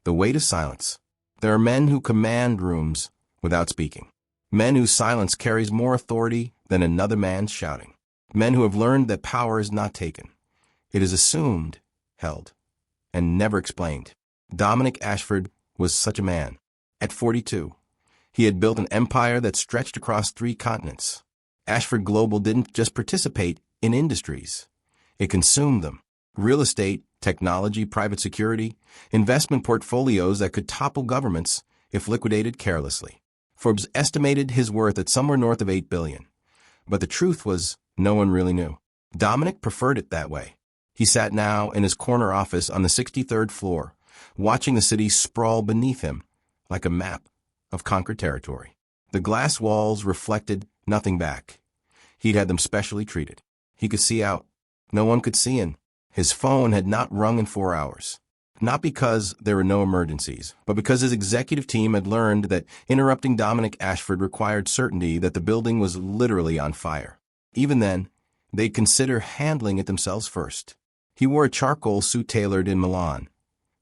The weight of silence. There are men who command rooms without speaking. Men whose silence carries more authority than another man's shouting. Men who have learned that power is not taken. It is assumed, held, and never explained. Dominic Ashford was such a man. At 42, he had built an empire that stretched across 3 continents. Ashford Global didn't just participate in industries. It consumed them. Real estate, technology, private security, investment portfolios that could topple governments if liquidated carelessly. Forbes estimated his worth at somewhere north of $8 billion. But the truth was, no one really knew. Dominic preferred it that way. He sat now in his corner office on the 63rd floor, watching the city sprawl beneath him like a map of conquered territory. The glass walls reflected nothing back. He'd had them specially treated. He could see out. No one could see in. His phone had not rung in 4 hours. Not because there were no emergencies, but because his executive team had learned that interrupting Dominic Ashford required certainty that the building was literally on fire. Even then, they'd consider handling it themselves first. He wore a charcoal suit tailored in Milan,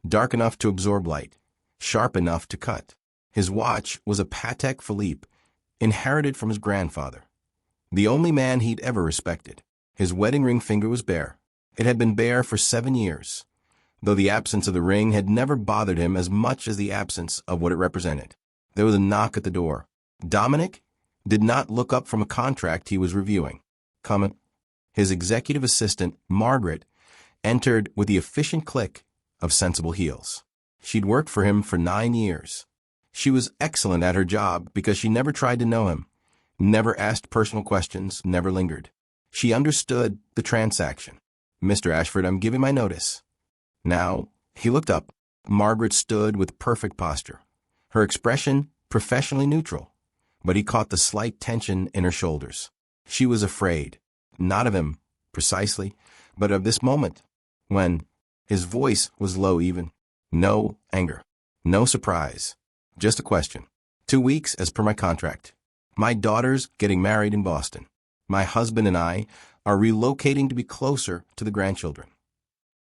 dark enough to absorb light, sharp enough to cut. His watch was a Patek Philippe, inherited from his grandfather, the only man he'd ever respected. His wedding ring finger was bare. It had been bare for 7 years, though the absence of the ring had never bothered him as much as the absence of what it represented. There was a knock at the door. Dominic did not look up from a contract he was reviewing. Come. His executive assistant, Margaret, entered with the efficient click of sensible heels. She'd worked for him for 9 years. She was excellent at her job because she never tried to know him, never asked personal questions, never lingered. She understood the transaction. Mr. Ashford, I'm giving my notice. Now, he looked up. Margaret stood with perfect posture, her expression professionally neutral, but he caught the slight tension in her shoulders. She was afraid, not of him, precisely, but of this moment, when his voice was low even. No anger, no surprise, just a question. 2 weeks as per my contract. My daughter's getting married in Boston. My husband and I are relocating to be closer to the grandchildren.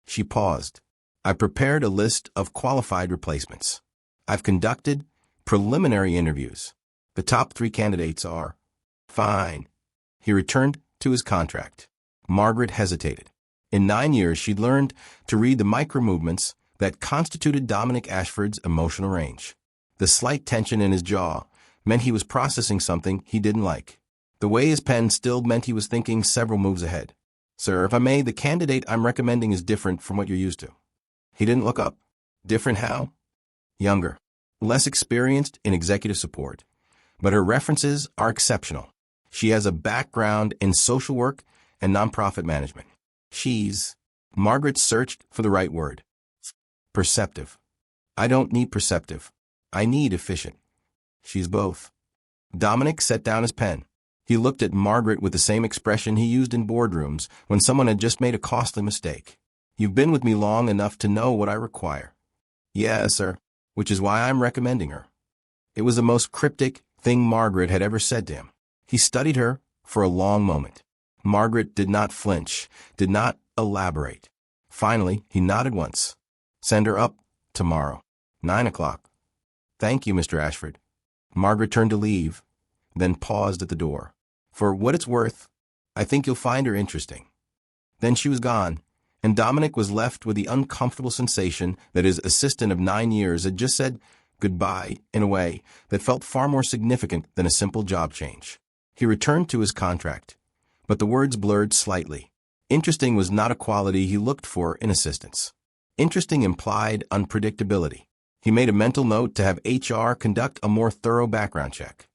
She paused. I prepared a list of qualified replacements. I've conducted preliminary interviews. The top 3 candidates are fine. He returned to his contract. Margaret hesitated. In 9 years, she'd learned to read the micro-movements that constituted Dominic Ashford's emotional range. The slight tension in his jaw meant he was processing something he didn't like. The way his pen stilled meant he was thinking several moves ahead. Sir, if I may, the candidate I'm recommending is different from what you're used to. He didn't look up. Different how? Younger. Less experienced in executive support. But her references are exceptional. She has a background in social work and nonprofit management. Margaret searched for the right word. Perceptive. I don't need perceptive. I need efficient. She's both. Dominic set down his pen. He looked at Margaret with the same expression he used in boardrooms when someone had just made a costly mistake. You've been with me long enough to know what I require. Yes, sir, which is why I'm recommending her. It was the most cryptic thing Margaret had ever said to him. He studied her for a long moment. Margaret did not flinch, did not elaborate. Finally, he nodded once. Send her up tomorrow, 9 o'clock. Thank you, Mr. Ashford. Margaret turned to leave, then paused at the door. For what it's worth, I think you'll find her interesting. Then she was gone, and Dominic was left with the uncomfortable sensation that his assistant of 9 years had just said goodbye in a way that felt far more significant than a simple job change. He returned to his contract, but the words blurred slightly. Interesting was not a quality he looked for in assistants. Interesting implied unpredictability. He made a mental note to have HR conduct a more thorough background check.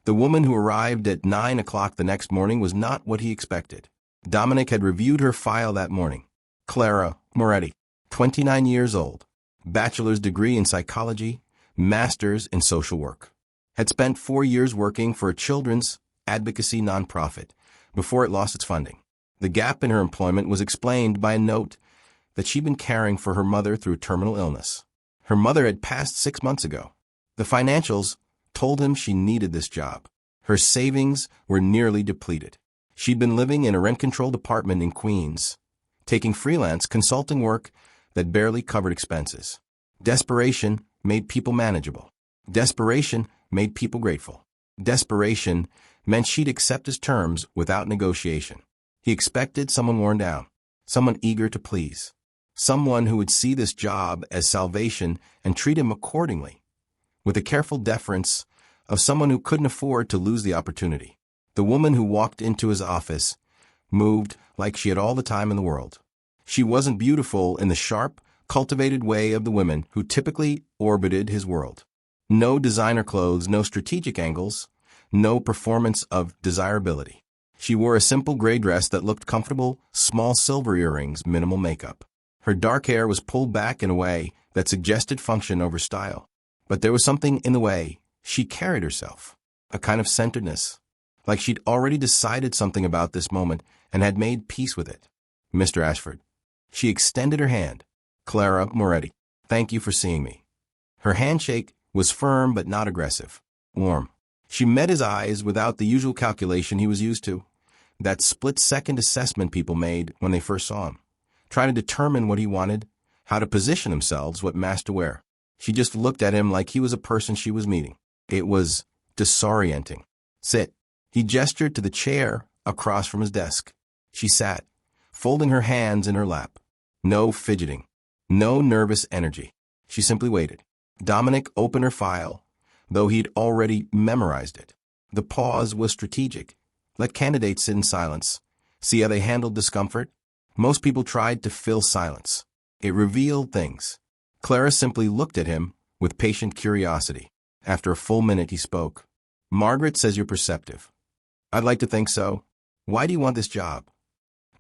The woman who arrived at 9 o'clock the next morning was not what he expected. Dominic had reviewed her file that morning. Clara Moretti, 29 years old, bachelor's degree in psychology, master's in social work. Had spent 4 years working for a children's advocacy nonprofit before it lost its funding. The gap in her employment was explained by a note that she'd been caring for her mother through terminal illness. Her mother had passed 6 months ago. The financials told him she needed this job. Her savings were nearly depleted. She'd been living in a rent-controlled apartment in Queens, taking freelance consulting work that barely covered expenses. Desperation made people manageable. Desperation made people grateful. Desperation meant she'd accept his terms without negotiation. He expected someone worn down, someone eager to please, someone who would see this job as salvation and treat him accordingly, with the careful deference of someone who couldn't afford to lose the opportunity. The woman who walked into his office moved like she had all the time in the world. She wasn't beautiful in the sharp, cultivated way of the women who typically orbited his world. No designer clothes, no strategic angles, no performance of desirability. She wore a simple gray dress that looked comfortable, small silver earrings, minimal makeup. Her dark hair was pulled back in a way that suggested function over style. But there was something in the way she carried herself, a kind of centeredness, like she'd already decided something about this moment and had made peace with it. Mr. Ashford. She extended her hand. Clara Moretti. Thank you for seeing me. Her handshake was firm but not aggressive. Warm. She met his eyes without the usual calculation he was used to, that split-second assessment people made when they first saw him, trying to determine what he wanted, how to position themselves, what mask to wear. She just looked at him like he was a person she was meeting. It was disorienting. Sit. He gestured to the chair across from his desk. She sat, folding her hands in her lap. No fidgeting. No nervous energy. She simply waited. Dominic opened her file, though he'd already memorized it. The pause was strategic. Let candidates sit in silence. See how they handled discomfort? Most people tried to fill silence. It revealed things. Clara simply looked at him with patient curiosity. After a full minute, he spoke. Margaret says you're perceptive. I'd like to think so. Why do you want this job?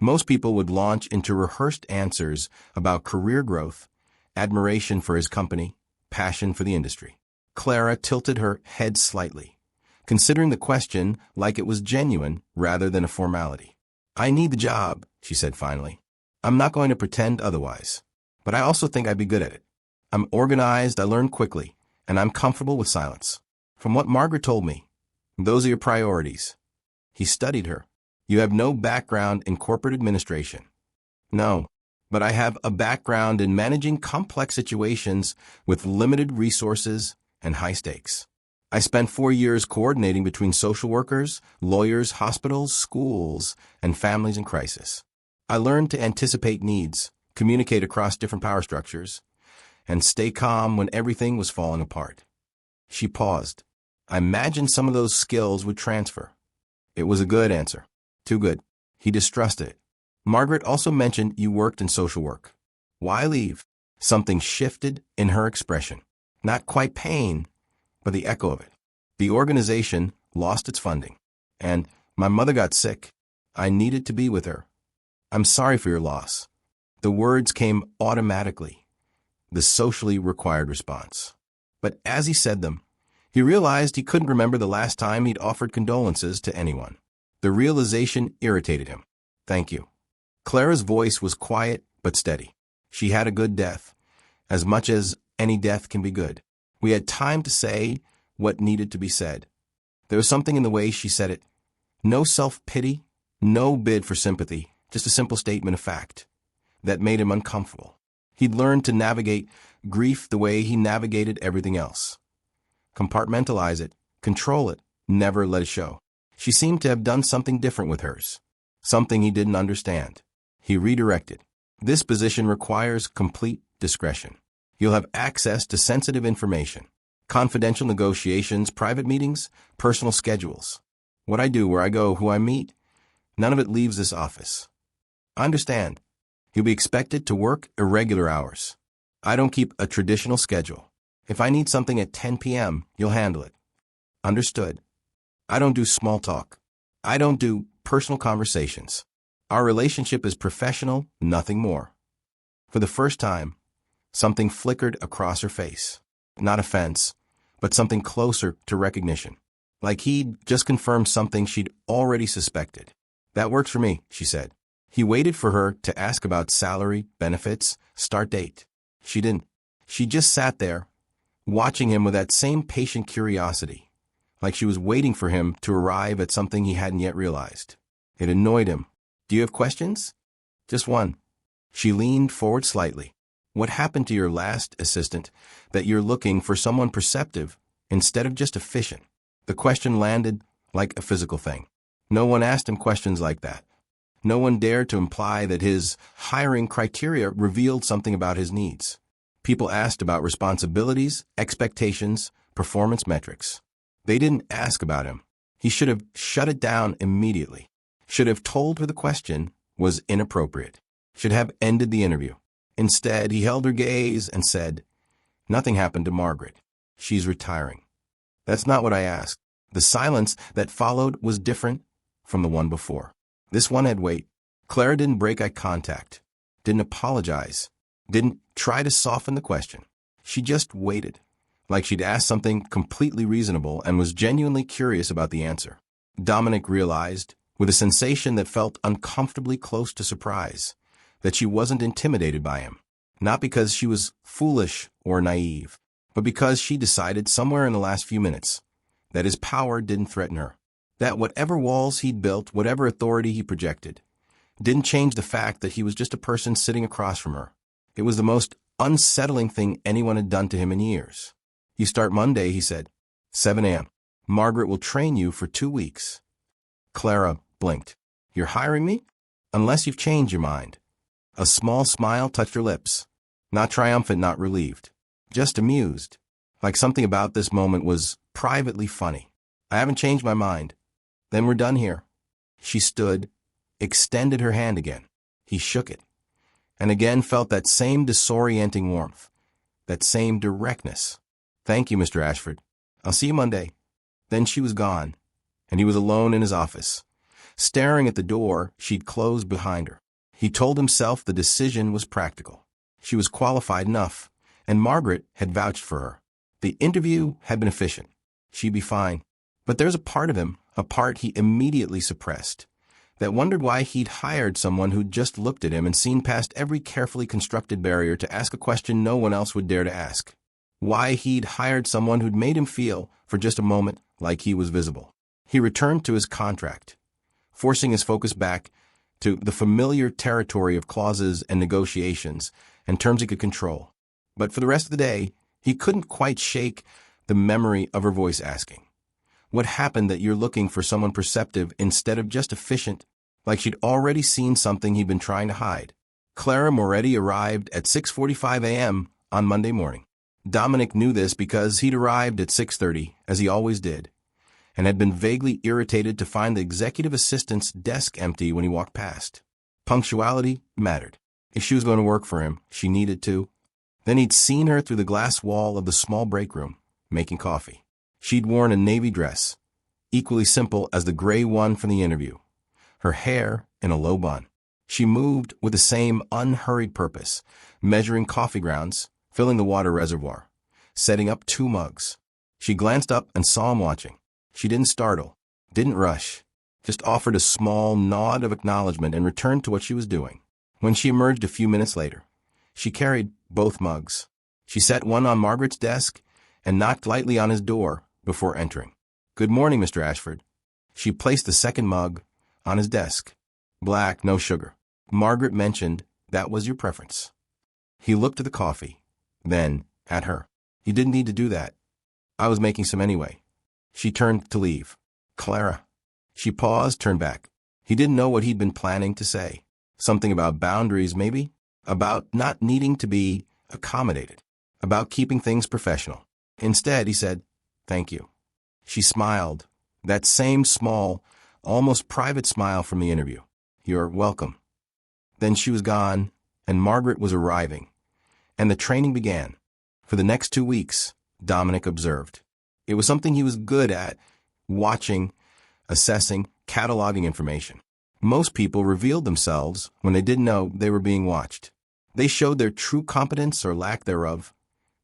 Most people would launch into rehearsed answers about career growth, admiration for his company, passion for the industry. Clara tilted her head slightly, considering the question like it was genuine rather than a formality. I need the job, she said finally. I'm not going to pretend otherwise, but I also think I'd be good at it. I'm organized, I learn quickly, and I'm comfortable with silence. From what Margaret told me, those are your priorities. He studied her. You have no background in corporate administration. No, but I have a background in managing complex situations with limited resources and high stakes. I spent 4 years coordinating between social workers, lawyers, hospitals, schools, and families in crisis. I learned to anticipate needs, communicate across different power structures, and stay calm when everything was falling apart. She paused. I imagined some of those skills would transfer. It was a good answer. Too good. He distrusted it. Margaret also mentioned you worked in social work. Why leave? Something shifted in her expression. Not quite pain, but the echo of it. The organization lost its funding, and my mother got sick. I needed to be with her. I'm sorry for your loss. The words came automatically, the socially required response. But as he said them, he realized he couldn't remember the last time he'd offered condolences to anyone. The realization irritated him. Thank you. Clara's voice was quiet but steady. She had a good death, as much as any death can be good. We had time to say what needed to be said. There was something in the way she said it. No self-pity, no bid for sympathy, just a simple statement of fact that made him uncomfortable. He'd learned to navigate grief the way he navigated everything else. Compartmentalize it, control it, never let it show. She seemed to have done something different with hers, something he didn't understand. He redirected. This position requires complete discretion. You'll have access to sensitive information, confidential negotiations, private meetings, personal schedules. What I do, where I go, who I meet, none of it leaves this office. I understand. You'll be expected to work irregular hours. I don't keep a traditional schedule. If I need something at 10 p.m., you'll handle it. Understood. I don't do small talk. I don't do personal conversations. Our relationship is professional, nothing more. For the first time, something flickered across her face. Not offense, but something closer to recognition. Like he'd just confirmed something she'd already suspected. That works for me, she said. He waited for her to ask about salary, benefits, start date. She didn't. She just sat there, watching him with that same patient curiosity, like she was waiting for him to arrive at something he hadn't yet realized. It annoyed him. Do you have questions? Just one. She leaned forward slightly. What happened to your last assistant that you're looking for someone perceptive instead of just efficient? The question landed like a physical thing. No one asked him questions like that. No one dared to imply that his hiring criteria revealed something about his needs. People asked about responsibilities, expectations, performance metrics. They didn't ask about him. He should have shut it down immediately. Should have told her the question was inappropriate. Should have ended the interview. Instead, he held her gaze and said, "Nothing happened to Margaret. She's retiring." That's not what I asked. The silence that followed was different from the one before. This one had weight. Clara didn't break eye contact, didn't apologize, didn't try to soften the question. She just waited, like she'd asked something completely reasonable and was genuinely curious about the answer. Dominic realized, with a sensation that felt uncomfortably close to surprise, that she wasn't intimidated by him. Not because she was foolish or naive, but because she decided somewhere in the last few minutes that his power didn't threaten her. That whatever walls he'd built, whatever authority he projected, didn't change the fact that he was just a person sitting across from her. It was the most unsettling thing anyone had done to him in years. "You start Monday," he said. 7 a.m. Margaret will train you for 2 weeks. Clara blinked. "You're hiring me? Unless you've changed your mind." A small smile touched her lips. Not triumphant, not relieved. Just amused. Like something about this moment was privately funny. "I haven't changed my mind." "Then we're done here." She stood, extended her hand again. He shook it, and again felt that same disorienting warmth, that same directness. "Thank you, Mr. Ashford. I'll see you Monday." Then she was gone, and he was alone in his office, staring at the door she'd closed behind her. He told himself the decision was practical. She was qualified enough, and Margaret had vouched for her. The interview had been efficient. She'd be fine. But there's a part of him, a part he immediately suppressed, that wondered why he'd hired someone who'd just looked at him and seen past every carefully constructed barrier to ask a question no one else would dare to ask. Why he'd hired someone who'd made him feel, for just a moment, like he was visible. He returned to his contract, forcing his focus back to the familiar territory of clauses and negotiations and terms he could control. But for the rest of the day, he couldn't quite shake the memory of her voice asking, "What happened that you're looking for someone perceptive instead of just efficient?" Like she'd already seen something he'd been trying to hide. Clara Moretti arrived at 6:45 a.m. on Monday morning. Dominic knew this because he'd arrived at 6:30, as he always did, and had been vaguely irritated to find the executive assistant's desk empty when he walked past. Punctuality mattered. If she was going to work for him, she needed to. Then he'd seen her through the glass wall of the small break room, making coffee. She'd worn a navy dress, equally simple as the gray one from the interview, her hair in a low bun. She moved with the same unhurried purpose, measuring coffee grounds, filling the water reservoir, setting up 2 mugs. She glanced up and saw him watching. She didn't startle, didn't rush, just offered a small nod of acknowledgement and returned to what she was doing. When she emerged a few minutes later, she carried both mugs. She set one on Margaret's desk and knocked lightly on his door before entering. "Good morning, Mr. Ashford." She placed the second mug on his desk. "Black, no sugar. Margaret mentioned that was your preference." He looked at the coffee, then at her. "You didn't need to do that. I was making some anyway." She turned to leave. "Clara." She paused, turned back. He didn't know what he'd been planning to say. Something about boundaries, maybe? About not needing to be accommodated. About keeping things professional. Instead, he said, "Thank you." She smiled. That same small, almost private smile from the interview. "You're welcome." Then she was gone, and Margaret was arriving. And the training began. For the next 2 weeks, Dominic observed. It was something he was good at, watching, assessing, cataloging information. Most people revealed themselves when they didn't know they were being watched. They showed their true competence or lack thereof,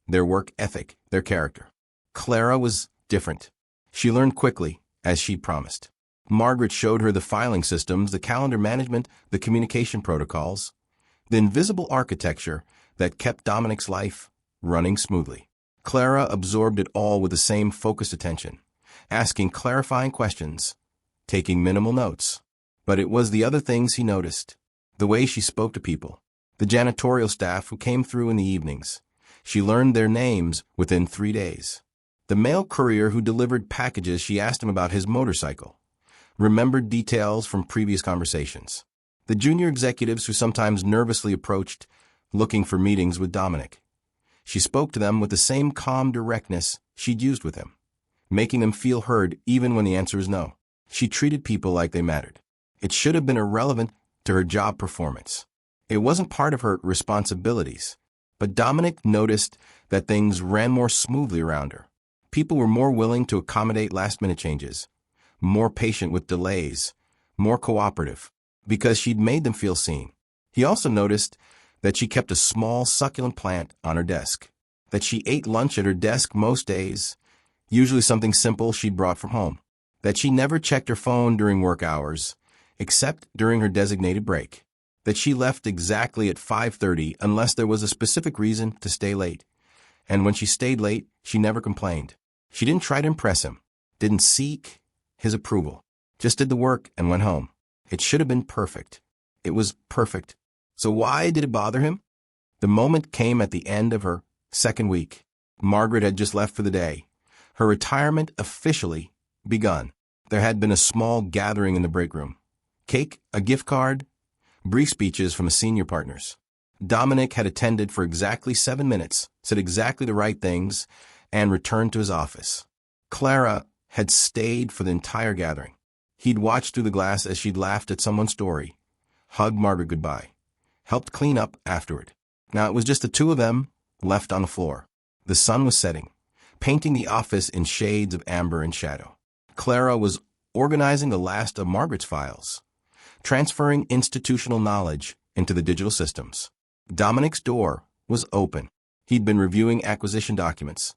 their work ethic, their character. Clara was different. She learned quickly, as she'd promised. Margaret showed her the filing systems, the calendar management, the communication protocols, the invisible architecture that kept Dominic's life running smoothly. Clara absorbed it all with the same focused attention, asking clarifying questions, taking minimal notes. But it was the other things he noticed. The way she spoke to people, the janitorial staff who came through in the evenings. She learned their names within 3 days. The mail courier who delivered packages, she asked him about his motorcycle, remembered details from previous conversations. The junior executives who sometimes nervously approached, looking for meetings with Dominic. She spoke to them with the same calm directness she'd used with him, making them feel heard even when the answer was no. She treated people like they mattered. It should have been irrelevant to her job performance. It wasn't part of her responsibilities, but Dominic noticed that things ran more smoothly around her. People were more willing to accommodate last-minute changes, more patient with delays, more cooperative, because she'd made them feel seen. He also noticed that she kept a small, succulent plant on her desk, that she ate lunch at her desk most days, usually something simple she'd brought from home, that she never checked her phone during work hours, except during her designated break, that she left exactly at 5:30 unless there was a specific reason to stay late, and when she stayed late, she never complained. She didn't try to impress him, didn't seek his approval, just did the work and went home. It should have been perfect. It was perfect. So why did it bother him? The moment came at the end of her second week. Margaret had just left for the day. Her retirement officially begun. There had been a small gathering in the break room. Cake, a gift card, brief speeches from the senior partners. Dominic had attended for exactly 7 minutes, said exactly the right things, and returned to his office. Clara had stayed for the entire gathering. He'd watched through the glass as she'd laughed at someone's story, hugged Margaret goodbye, helped clean up afterward. Now it was just the two of them left on the floor. The sun was setting, painting the office in shades of amber and shadow. Clara was organizing the last of Margaret's files, transferring institutional knowledge into the digital systems. Dominic's door was open. He'd been reviewing acquisition documents,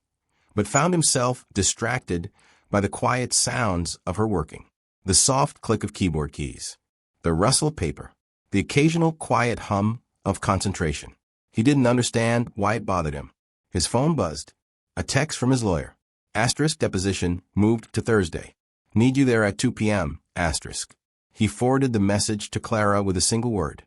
but found himself distracted by the quiet sounds of her working. The soft click of keyboard keys, the rustle of paper, the occasional quiet hum of concentration. He didn't understand why it bothered him. His phone buzzed. A text from his lawyer. Asterisk deposition moved to Thursday. Need you there at 2 p.m. Asterisk. He forwarded the message to Clara with a single word.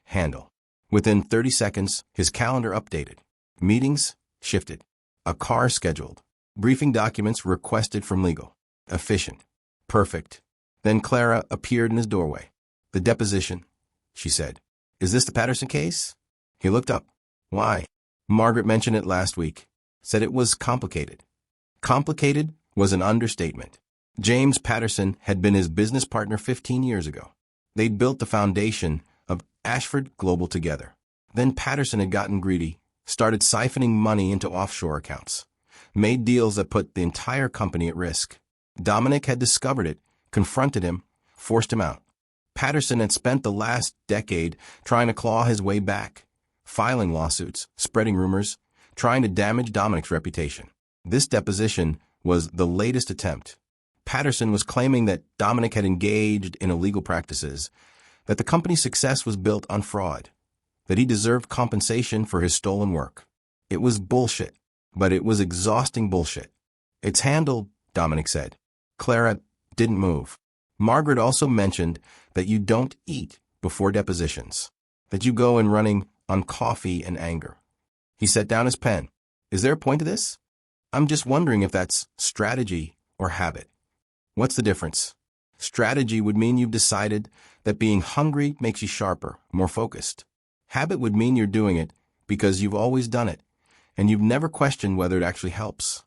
Handle. Within 30 seconds, his calendar updated. Meetings shifted. A car scheduled. Briefing documents requested from legal. Efficient. Perfect. Then Clara appeared in his doorway. The deposition, she said. Is this the Patterson case? He looked up. Why? Margaret mentioned it last week. Said it was complicated. Complicated was an understatement. James Patterson had been his business partner 15 years ago. They'd built the foundation of Ashford Global together. Then Patterson had gotten greedy, started siphoning money into offshore accounts, made deals that put the entire company at risk. Dominic had discovered it, confronted him, forced him out. Patterson had spent the last decade trying to claw his way back, filing lawsuits, spreading rumors, trying to damage Dominic's reputation. This deposition was the latest attempt. Patterson was claiming that Dominic had engaged in illegal practices, that the company's success was built on fraud, that he deserved compensation for his stolen work. It was bullshit, but it was exhausting bullshit. It's handled, Dominic said. Clara didn't move. Margaret also mentioned that you don't eat before depositions, that you go in running on coffee and anger. He set down his pen. Is there a point to this? I'm just wondering if that's strategy or habit. What's the difference? Strategy would mean you've decided that being hungry makes you sharper, more focused. Habit would mean you're doing it because you've always done it, and you've never questioned whether it actually helps.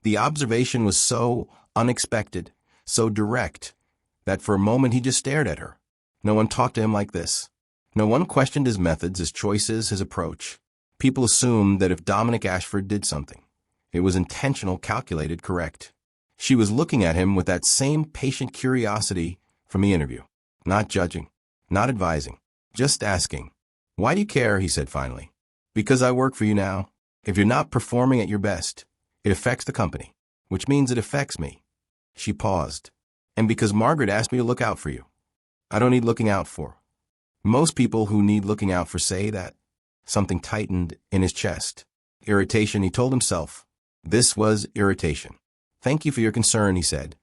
The observation was so unexpected, so direct, that for a moment he just stared at her. No one talked to him like this. No one questioned his methods, his choices, his approach. People assumed that if Dominic Ashford did something, it was intentional, calculated, correct. She was looking at him with that same patient curiosity from the interview, not judging, not advising, just asking. Why do you care? He said finally. Because I work for you now. If you're not performing at your best, it affects the company, which means it affects me. She paused. And because Margaret asked me to look out for you. I don't need looking out for. Most people who need looking out for say that. Something tightened in his chest. Irritation, he told himself. This was irritation. Thank you for your concern, he said,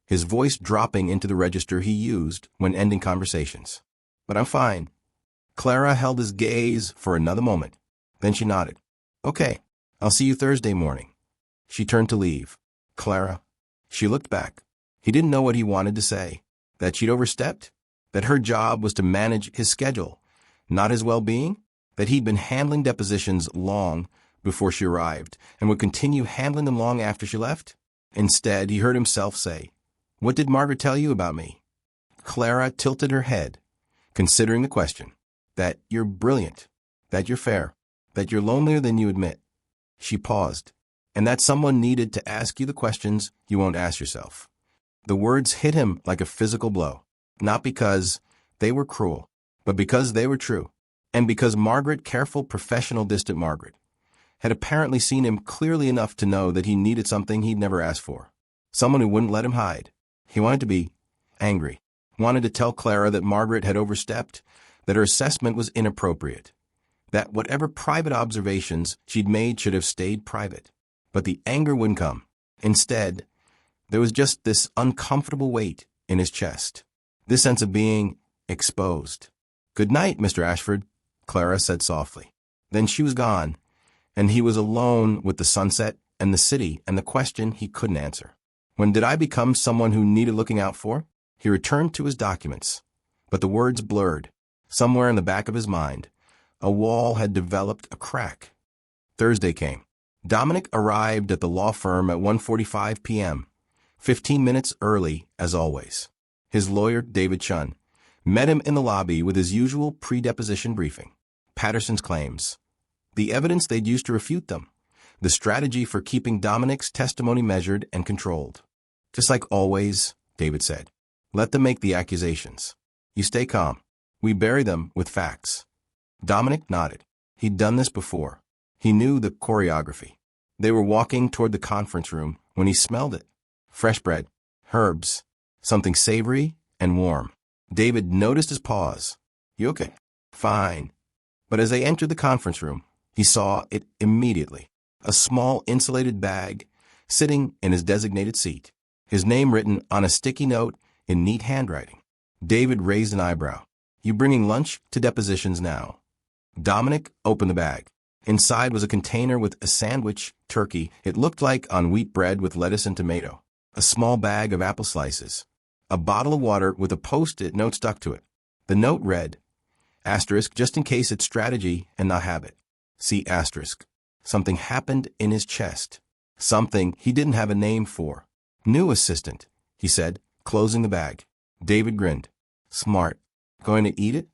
his voice dropping into the register he used when ending conversations. But I'm fine. Clara held his gaze for another moment. Then she nodded. Okay, I'll see you Thursday morning. She turned to leave. Clara. She looked back. He didn't know what he wanted to say. That she'd overstepped? That her job was to manage his schedule, not his well-being? That he'd been handling depositions long before she arrived and would continue handling them long after she left? Instead, he heard himself say, "What did Margaret tell you about me?" Clara tilted her head, considering the question. That you're brilliant, that you're fair, that you're lonelier than you admit. She paused, and that someone needed to ask you the questions you won't ask yourself. The words hit him like a physical blow, not because they were cruel, but because they were true, and because Margaret, careful, professional, distant Margaret, had apparently seen him clearly enough to know that he needed something he'd never asked for, someone who wouldn't let him hide. He wanted to be angry, wanted to tell Clara that Margaret had overstepped, that her assessment was inappropriate, that whatever private observations she'd made should have stayed private. But the anger wouldn't come. Instead, there was just this uncomfortable weight in his chest, this sense of being exposed. "Good night, Mr. Ashford," Clara said softly. Then she was gone, and he was alone with the sunset and the city and the question he couldn't answer. When did I become someone who needed looking out for? He returned to his documents, but the words blurred. Somewhere in the back of his mind, a wall had developed a crack. Thursday came. Dominic arrived at the law firm at 1:45 p.m., 15 minutes early as always. His lawyer, David Chun, met him in the lobby with his usual pre-deposition briefing. Patterson's claims, the evidence they'd used to refute them, the strategy for keeping Dominic's testimony measured and controlled. "Just like always," David said. "Let them make the accusations. You stay calm. We bury them with facts." Dominic nodded. He'd done this before. He knew the choreography. They were walking toward the conference room when he smelled it. Fresh bread, herbs, something savory and warm. David noticed his pause. "You okay?" "Fine." But as they entered the conference room, he saw it immediately. A small insulated bag sitting in his designated seat, his name written on a sticky note in neat handwriting. David raised an eyebrow. "You bringing lunch to depositions now?" Dominic opened the bag. Inside was a container with a sandwich turkey. It looked like on wheat bread with lettuce and tomato. A small bag of apple slices. A bottle of water with a post-it note stuck to it. The note read, asterisk, just in case it's strategy and not habit. See asterisk. Something happened in his chest. Something he didn't have a name for. "New assistant," he said, closing the bag. David grinned. "Smart. Going to eat it?"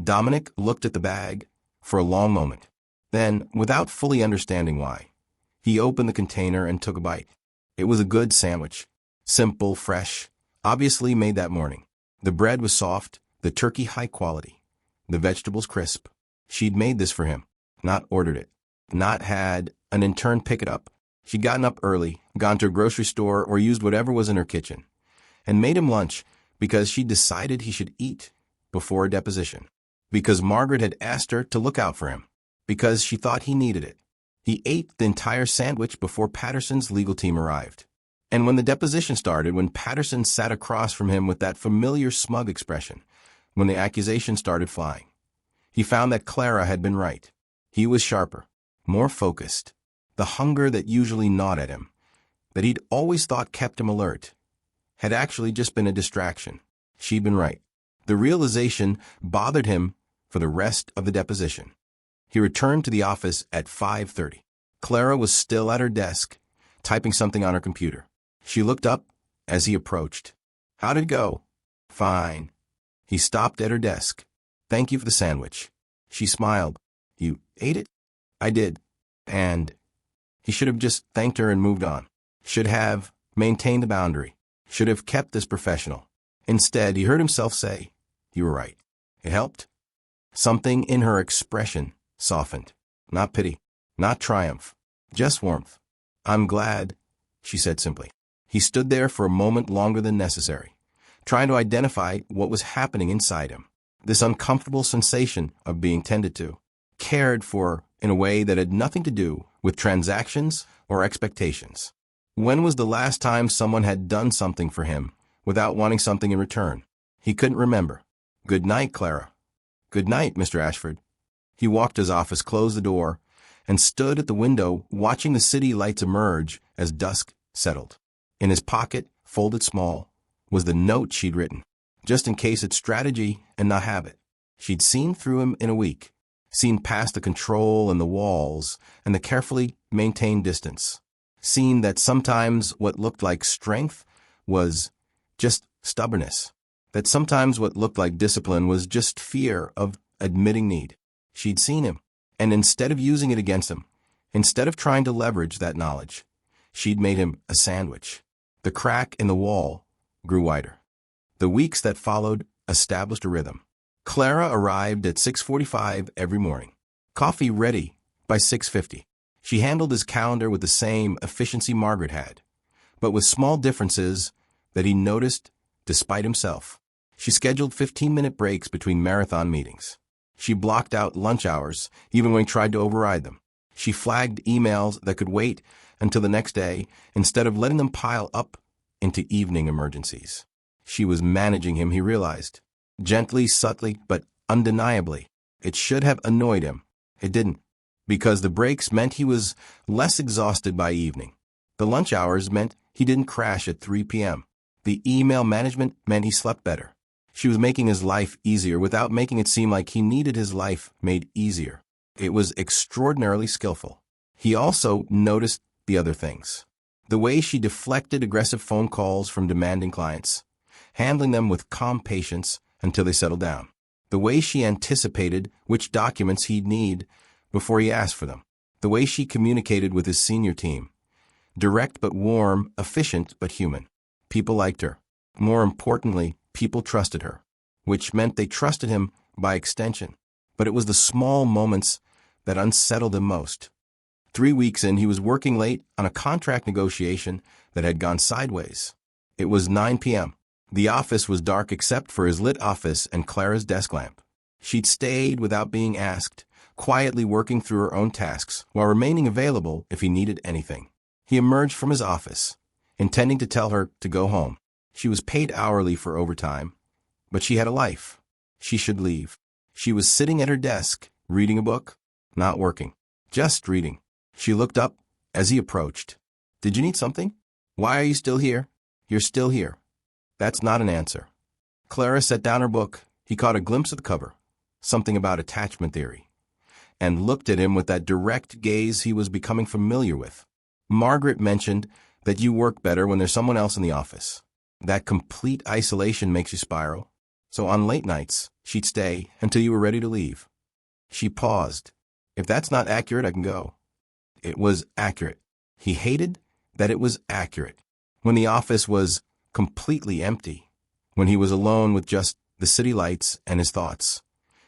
Dominic looked at the bag for a long moment. Then, without fully understanding why, he opened the container and took a bite. It was a good sandwich. Simple, fresh, obviously made that morning. The bread was soft, the turkey high quality, the vegetables crisp. She'd made this for him, not ordered it, not had an intern pick it up. She'd gotten up early, gone to a grocery store, or used whatever was in her kitchen, and made him lunch because she decided he should eat before a deposition, because Margaret had asked her to look out for him, because she thought he needed it. He ate the entire sandwich before Patterson's legal team arrived. And when the deposition started, when Patterson sat across from him with that familiar smug expression, when the accusations started flying, he found that Clara had been right. He was sharper, more focused. The hunger that usually gnawed at him, that he'd always thought kept him alert, had actually just been a distraction. She'd been right. The realization bothered him for the rest of the deposition. He returned to the office at 5:30. Clara was still at her desk, typing something on her computer. She looked up as he approached. "How'd it go?" "Fine." He stopped at her desk. "Thank you for the sandwich." She smiled. "You ate it?" "I did." And he should have just thanked her and moved on. Should have maintained the boundary. Should have kept this professional. Instead, he heard himself say, "You were right." It helped. Something in her expression softened. Not pity, not triumph, just warmth. "I'm glad," she said simply. He stood there for a moment longer than necessary, trying to identify what was happening inside him. This uncomfortable sensation of being tended to, cared for in a way that had nothing to do with transactions or expectations. When was the last time someone had done something for him without wanting something in return? He couldn't remember. "Good night, Clara." "Good night, Mr. Ashford." He walked to his office, closed the door, and stood at the window watching the city lights emerge as dusk settled. In his pocket, folded small, was the note she'd written. Just in case it's strategy and not habit. She'd seen through him in a week, seen past the control and the walls and the carefully maintained distance, seen that sometimes what looked like strength was just stubbornness, that sometimes what looked like discipline was just fear of admitting need. She'd seen him, and instead of using it against him, instead of trying to leverage that knowledge, she'd made him a sandwich. The crack in the wall grew wider. The weeks that followed established a rhythm. Clara arrived at 6:45 every morning, coffee ready by 6:50. She handled his calendar with the same efficiency Margaret had, but with small differences that he noticed despite himself. She scheduled 15-minute breaks between marathon meetings. She blocked out lunch hours, even when he tried to override them. She flagged emails that could wait until the next day instead of letting them pile up into evening emergencies. She was managing him, he realized. Gently, subtly, but undeniably. It should have annoyed him. It didn't, because the breaks meant he was less exhausted by evening. The lunch hours meant he didn't crash at 3 p.m. The email management meant he slept better. She was making his life easier without making it seem like he needed his life made easier. It was extraordinarily skillful. He also noticed the other things. The way she deflected aggressive phone calls from demanding clients, handling them with calm patience until they settled down. The way she anticipated which documents he'd need before he asked for them. The way she communicated with his senior team. Direct but warm, efficient but human. People liked her. More importantly, people trusted her, which meant they trusted him by extension. But it was the small moments that unsettled him most. 3 weeks in, he was working late on a contract negotiation that had gone sideways. It was 9 p.m. The office was dark except for his lit office and Clara's desk lamp. She'd stayed without being asked, quietly working through her own tasks while remaining available if he needed anything. He emerged from his office, intending to tell her to go home. She was paid hourly for overtime, but she had a life. She should leave. She was sitting at her desk, reading a book, not working, just reading. She looked up as he approached. "Did you need something? Why are you still here?" "You're still here." That's not an answer. Clara set down her book. He caught a glimpse of the cover, something about attachment theory, and looked at him with that direct gaze he was becoming familiar with. Margaret mentioned that you work better when there's someone else in the office. That complete isolation makes you spiral. So on late nights, she'd stay until you were ready to leave. She paused. "If that's not accurate, I can go." It was accurate. He hated that it was accurate. When the office was completely empty, when he was alone with just the city lights and his thoughts,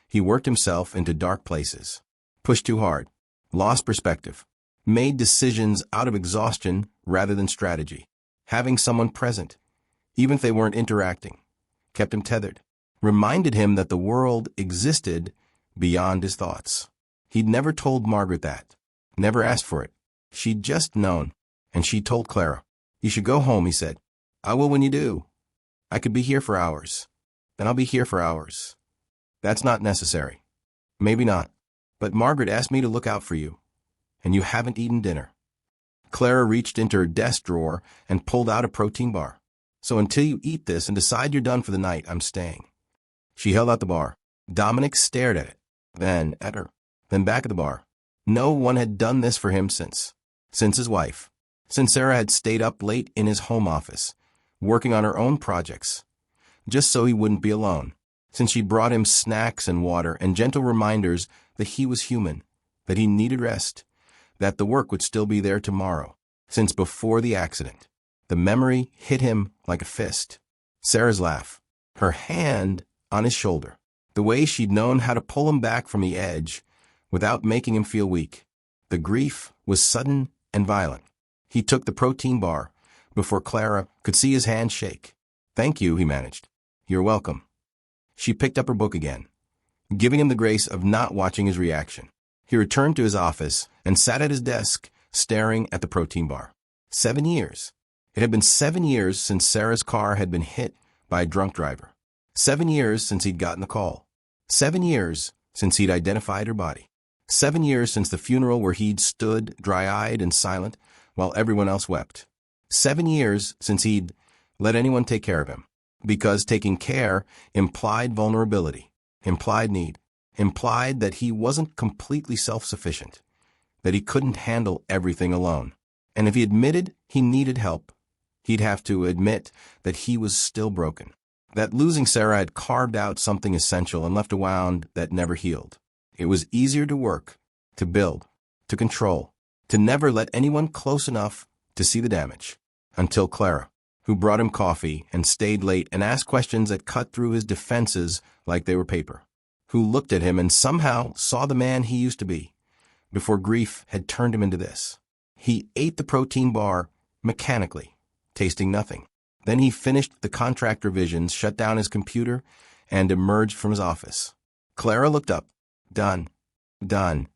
he worked himself into dark places, pushed too hard, lost perspective, made decisions out of exhaustion rather than strategy. Having someone present, even if they weren't interacting, kept him tethered, reminded him that the world existed beyond his thoughts. He'd never told Margaret that, never asked for it. She'd just known, and she told Clara. "You should go home," he said. "I will when you do. I could be here for hours, and I'll be here for hours." "That's not necessary." "Maybe not, but Margaret asked me to look out for you, and you haven't eaten dinner." Clara reached into her desk drawer and pulled out a protein bar. "So until you eat this and decide you're done for the night, I'm staying." She held out the bar. Dominic stared at it, then at her, then back at the bar. No one had done this for him since his wife, since Sarah had stayed up late in his home office, working on her own projects, just so he wouldn't be alone, since she brought him snacks and water and gentle reminders that he was human, that he needed rest, that the work would still be there tomorrow, since before the accident. The memory hit him like a fist. Sarah's laugh, her hand on his shoulder, the way she'd known how to pull him back from the edge without making him feel weak. The grief was sudden and violent. He took the protein bar before Clara could see his hand shake. "Thank you," he managed. "You're welcome." She picked up her book again, giving him the grace of not watching his reaction. He returned to his office and sat at his desk, staring at the protein bar. 7 years. It had been 7 years since Sarah's car had been hit by a drunk driver. 7 years since he'd gotten the call. 7 years since he'd identified her body. 7 years since the funeral where he'd stood dry-eyed and silent while everyone else wept. 7 years since he'd let anyone take care of him. Because taking care implied vulnerability, implied need, implied that he wasn't completely self-sufficient, that he couldn't handle everything alone. And if he admitted he needed help, he'd have to admit that he was still broken. That losing Sarah had carved out something essential and left a wound that never healed. It was easier to work, to build, to control, to never let anyone close enough to see the damage. Until Clara, who brought him coffee and stayed late and asked questions that cut through his defenses like they were paper, who looked at him and somehow saw the man he used to be, before grief had turned him into this. He ate the protein bar mechanically, tasting nothing. Then he finished the contract revisions, shut down his computer, and emerged from his office. Clara looked up. Done. Done.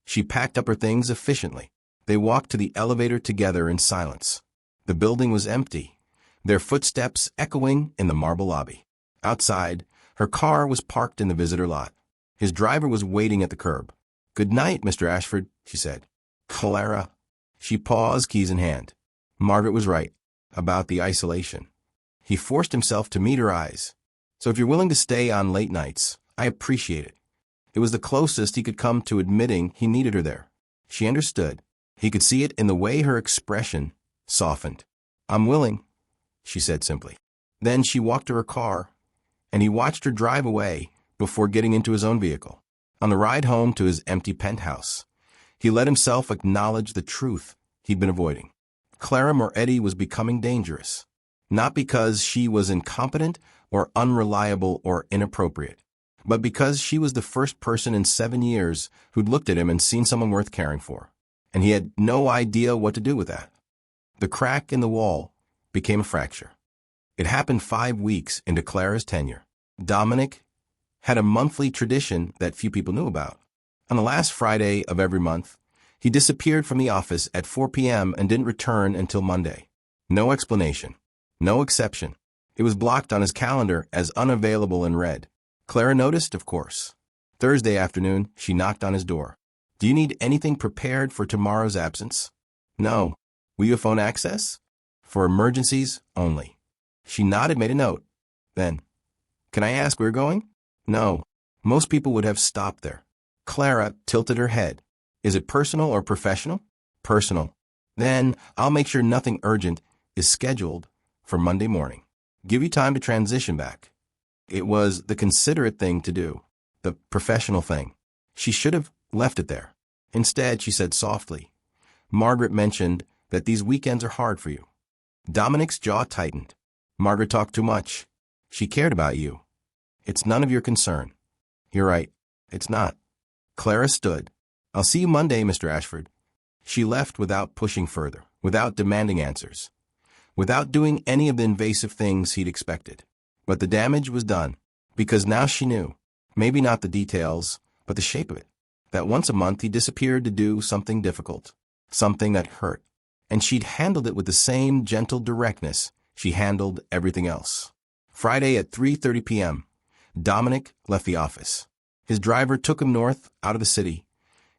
She packed up her things efficiently. They walked to the elevator together in silence. The building was empty, their footsteps echoing in the marble lobby. Outside, her car was parked in the visitor lot. His driver was waiting at the curb. "Good night, Mr. Ashford," she said. "Clara." She paused, keys in hand. Margaret was right about the isolation. He forced himself to meet her eyes. "So if you're willing to stay on late nights, I appreciate it." It was the closest he could come to admitting he needed her there. She understood. He could see it in the way her expression softened. "I'm willing," she said simply. Then she walked to her car, and he watched her drive away before getting into his own vehicle. On the ride home to his empty penthouse, he let himself acknowledge the truth he'd been avoiding. Clara Moretti was becoming dangerous, not because she was incompetent or unreliable or inappropriate, but because she was the first person in 7 years who'd looked at him and seen someone worth caring for, and he had no idea what to do with that. The crack in the wall became a fracture. It happened 5 weeks into Clara's tenure. Dominic had a monthly tradition that few people knew about. On the last Friday of every month, he disappeared from the office at 4 p.m. and didn't return until Monday. No explanation. No exception. It was blocked on his calendar as unavailable in red. Clara noticed, of course. Thursday afternoon, she knocked on his door. "Do you need anything prepared for tomorrow's absence?" "No." "Will you phone access?" "For emergencies only." She nodded, made a note. Then, "Can I ask where you're going?" "No." Most people would have stopped there. Clara tilted her head. "Is it personal or professional?" "Personal." "Then I'll make sure nothing urgent is scheduled for Monday morning. Give you time to transition back." It was the considerate thing to do, the professional thing. She should have left it there. Instead, she said softly, "Margaret mentioned that these weekends are hard for you." Dominic's jaw tightened. "Margaret talked too much. She cared about you. It's none of your concern." "You're right. It's not." Clara stood. "I'll see you Monday, Mr. Ashford." She left without pushing further, without demanding answers, without doing any of the invasive things he'd expected. But the damage was done, because now she knew, maybe not the details, but the shape of it, that once a month he disappeared to do something difficult, something that hurt, and she'd handled it with the same gentle directness she handled everything else. Friday at 3:30 p.m., Dominic left the office. His driver took him north, out of the city,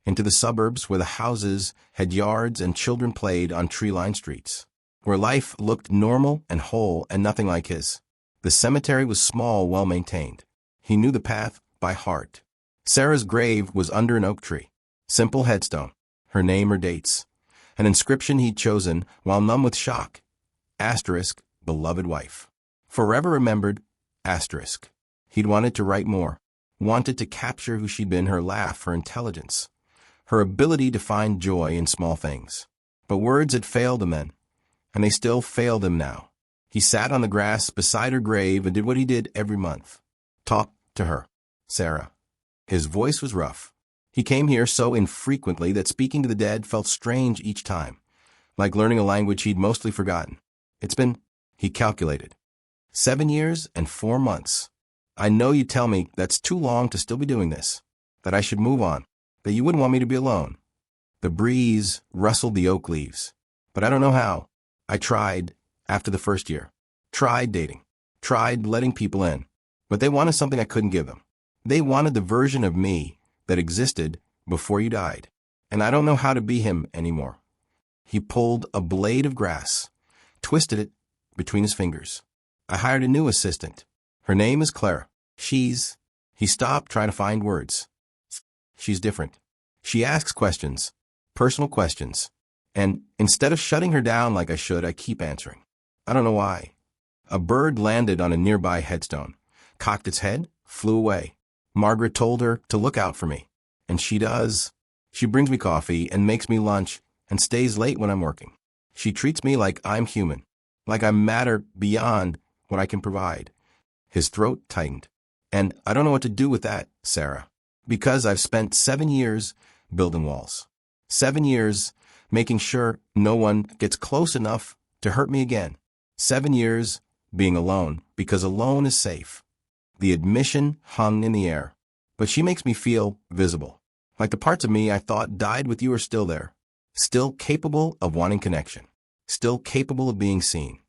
into the suburbs where the houses had yards and children played on tree-lined streets, where life looked normal and whole and nothing like his. The cemetery was small, well-maintained. He knew the path by heart. Sarah's grave was under an oak tree. Simple headstone, her name or dates, an inscription he'd chosen while numb with shock. Asterisk, beloved wife. Forever remembered, asterisk. He'd wanted to write more, wanted to capture who she'd been, her laugh, her intelligence, her ability to find joy in small things. But words had failed him then, and they still failed him now. He sat on the grass beside her grave and did what he did every month. Talked to her, Sarah. His voice was rough. He came here so infrequently that speaking to the dead felt strange each time, like learning a language he'd mostly forgotten. It's been, he calculated, 7 years and 4 months. I know you tell me that's too long to still be doing this, that I should move on, that you wouldn't want me to be alone. The breeze rustled the oak leaves, but I don't know how. I tried after the first year, tried dating, tried letting people in, but they wanted something I couldn't give them. They wanted the version of me that existed before you died. And I don't know how to be him anymore. He pulled a blade of grass, twisted it between his fingers. I hired a new assistant. Her name is Clara. He stopped trying to find words. She's different. She asks questions, personal questions. And instead of shutting her down like I should, I keep answering. I don't know why. A bird landed on a nearby headstone, cocked its head, flew away. Margaret told her to look out for me. And she does. She brings me coffee and makes me lunch and stays late when I'm working. She treats me like I'm human, like I matter beyond what I can provide. His throat tightened. And I don't know what to do with that, Sarah, because I've spent 7 years building walls. 7 years making sure no one gets close enough to hurt me again. 7 years being alone, because alone is safe. The admission hung in the air. But she makes me feel visible. Like the parts of me I thought died with you are still there. Still capable of wanting connection. Still capable of being seen.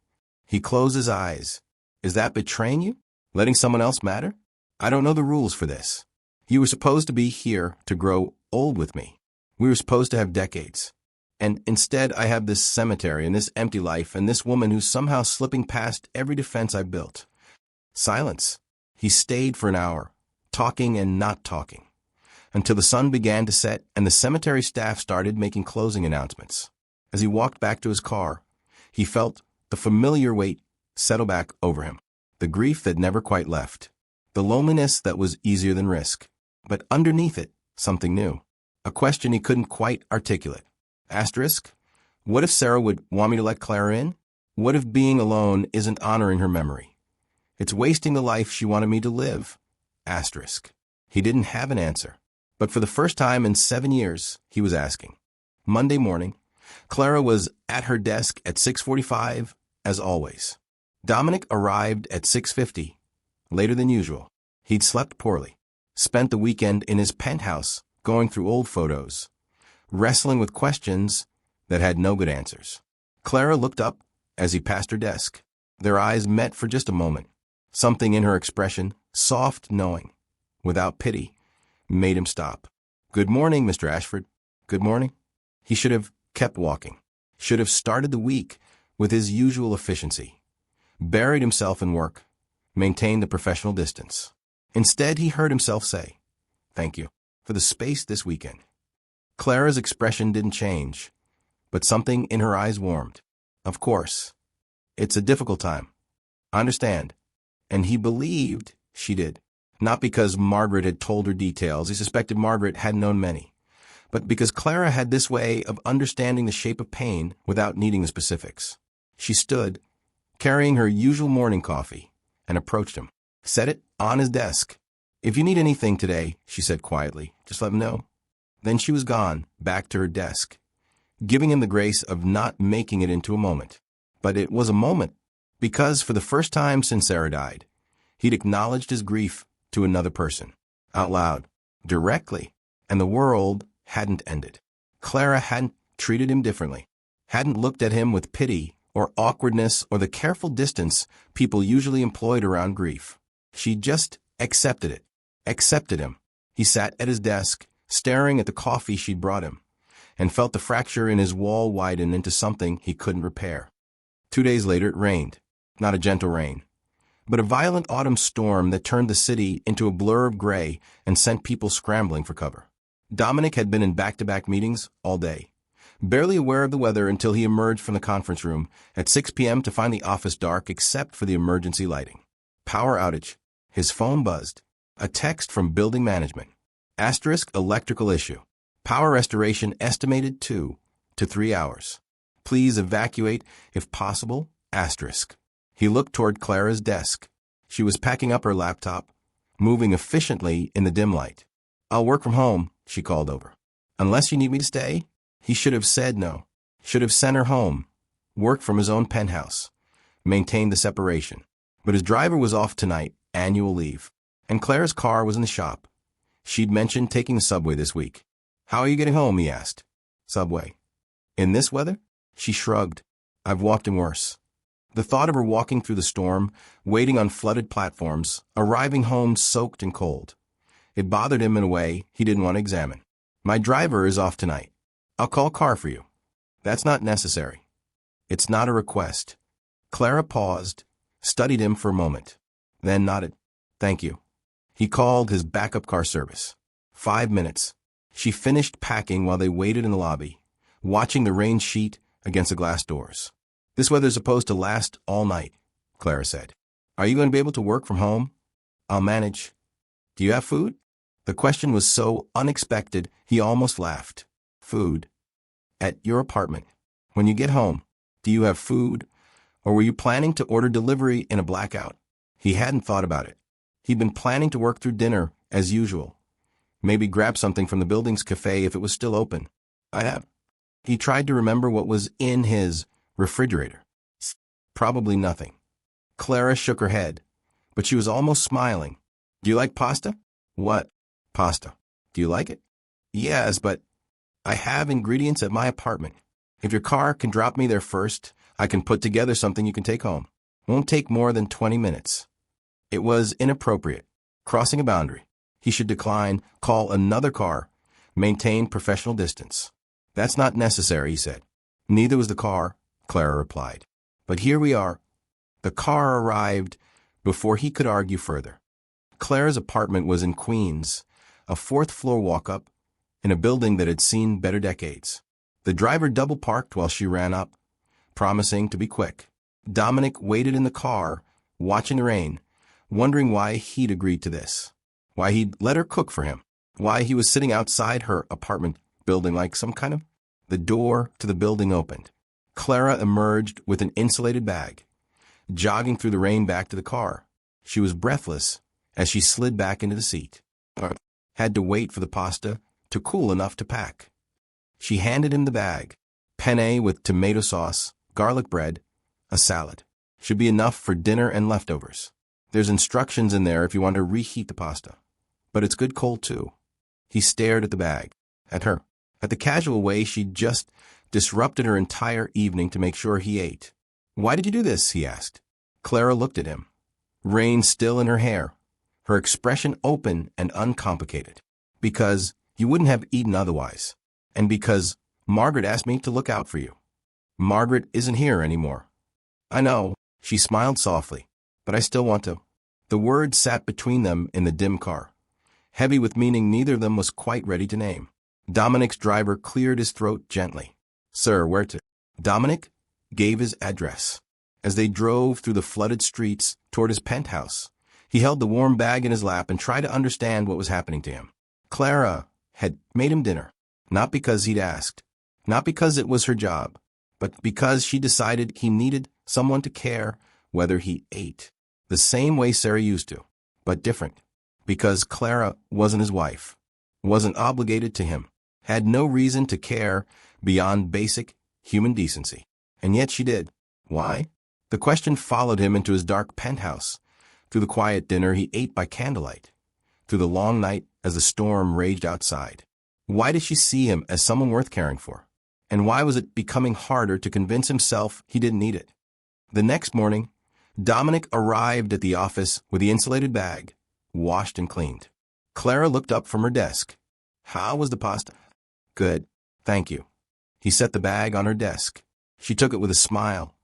He closed his eyes. Is that betraying you? Letting someone else matter? I don't know the rules for this. You were supposed to be here to grow old with me. We were supposed to have decades. And instead I have this cemetery and this empty life and this woman who's somehow slipping past every defense I built. Silence. He stayed for an hour, talking and not talking, until the sun began to set and the cemetery staff started making closing announcements. As he walked back to his car, he felt the familiar weight settle back over him, the grief that never quite left, the loneliness that was easier than risk, but underneath it, something new, a question he couldn't quite articulate. Asterisk, what if Sarah would want me to let Clara in? What if being alone isn't honoring her memory? It's wasting the life she wanted me to live. Asterisk. He didn't have an answer. But for the first time in 7 years, he was asking. Monday morning, Clara was at her desk at 6:45, as always. Dominic arrived at 6:50, later than usual. He'd slept poorly, spent the weekend in his penthouse going through old photos, wrestling with questions that had no good answers. Clara looked up as he passed her desk. Their eyes met for just a moment. Something in her expression, soft knowing, without pity, made him stop. Good morning, Mr. Ashford. Good morning. He should have kept walking, should have started the week with his usual efficiency, buried himself in work, maintained the professional distance. Instead, he heard himself say, "Thank you for the space this weekend." Clara's expression didn't change, but something in her eyes warmed. Of course. It's a difficult time. I understand. And he believed she did. Not because Margaret had told her details, he suspected Margaret had known many, but because Clara had this way of understanding the shape of pain without needing the specifics. She stood, carrying her usual morning coffee, and approached him, set it on his desk. "If you need anything today," she said quietly, "just let me know." Then she was gone, back to her desk, giving him the grace of not making it into a moment. But it was a moment, because for the first time since Sarah died, he'd acknowledged his grief to another person, out loud, directly, and the world hadn't ended. Clara hadn't treated him differently, hadn't looked at him with pity or awkwardness or the careful distance people usually employed around grief. She just accepted it, accepted him. He sat at his desk, staring at the coffee she'd brought him, and felt the fracture in his wall widen into something he couldn't repair. 2 days later it rained, not a gentle rain, but a violent autumn storm that turned the city into a blur of gray and sent people scrambling for cover. Dominic had been in back-to-back meetings all day, barely aware of the weather until he emerged from the conference room at 6 p.m. to find the office dark except for the emergency lighting. Power outage. His phone buzzed. A text from building management. Asterisk electrical issue. Power restoration estimated 2 to 3 hours. Please evacuate if possible. Asterisk. He looked toward Clara's desk. She was packing up her laptop, moving efficiently in the dim light. "I'll work from home," she called over. "Unless you need me to stay?" He should have said no. Should have sent her home. Work from his own penthouse. Maintained the separation. But his driver was off tonight, annual leave. And Clara's car was in the shop. She'd mentioned taking the subway this week. "How are you getting home?" he asked. "Subway." "In this weather?" She shrugged. "I've walked in worse." The thought of her walking through the storm, waiting on flooded platforms, arriving home soaked and cold, It bothered him in a way he didn't want to examine. My driver is off tonight. I'll call a car for you. That's not necessary. It's not a request. Clara paused, studied him for a moment, then nodded. Thank you. He called his backup car service. 5 minutes. She finished packing while they waited in the lobby, watching the rain sheet against the glass doors. This weather's supposed to last all night, Clara said. Are you going to be able to work from home? I'll manage. Do you have food? The question was so unexpected, he almost laughed. Food? At your apartment. When you get home, do you have food? Or were you planning to order delivery in a blackout? He hadn't thought about it. He'd been planning to work through dinner, as usual. Maybe grab something from the building's cafe if it was still open. I have. He tried to remember what was in his refrigerator. Probably nothing. Clara shook her head, but she was almost smiling. Do you like pasta? What? Pasta. Do you like it? Yes, but I have ingredients at my apartment. If your car can drop me there first, I can put together something you can take home. Won't take more than 20 minutes. It was inappropriate, crossing a boundary. He should decline, call another car, maintain professional distance. That's not necessary, he said. Neither was the car, Clara replied. But here we are. The car arrived before he could argue further. Clara's apartment was in Queens, a fourth-floor walk-up, in a building that had seen better decades. The driver double-parked while she ran up, promising to be quick. Dominic waited in the car, watching the rain, wondering why he'd agreed to this, why he'd let her cook for him, why he was sitting outside her apartment building like some kind of... The door to the building opened. Clara emerged with an insulated bag, jogging through the rain back to the car. She was breathless as she slid back into the seat. Had to wait for the pasta to cool enough to pack. She handed him the bag. Penne with tomato sauce, garlic bread, a salad. Should be enough for dinner and leftovers. There's instructions in there if you want to reheat the pasta. But it's good cold too. He stared at the bag, at her, at the casual way she'd just disrupted her entire evening to make sure he ate. Why did you do this? He asked. Clara looked at him, rain still in her hair, her expression open and uncomplicated. Because you wouldn't have eaten otherwise. And because Margaret asked me to look out for you. Margaret isn't here anymore. I know, she smiled softly, but I still want to. The words sat between them in the dim car, heavy with meaning neither of them was quite ready to name. Dominic's driver cleared his throat gently. Sir, where to? Dominic gave his address. As they drove through the flooded streets toward his penthouse, he held the warm bag in his lap and tried to understand what was happening to him. Clara had made him dinner, not because he'd asked, not because it was her job, but because she decided he needed someone to care whether he ate, the same way Sarah used to, but different, because Clara wasn't his wife, wasn't obligated to him, had no reason to care beyond basic human decency. And yet she did. Why? The question followed him into his dark penthouse, through the quiet dinner he ate by candlelight, through the long night as the storm raged outside. Why did she see him as someone worth caring for? And why was it becoming harder to convince himself he didn't need it? The next morning, Dominic arrived at the office with the insulated bag, washed and cleaned. Clara looked up from her desk. How was the pasta? Good, thank you. He set the bag on her desk. She took it with a smile,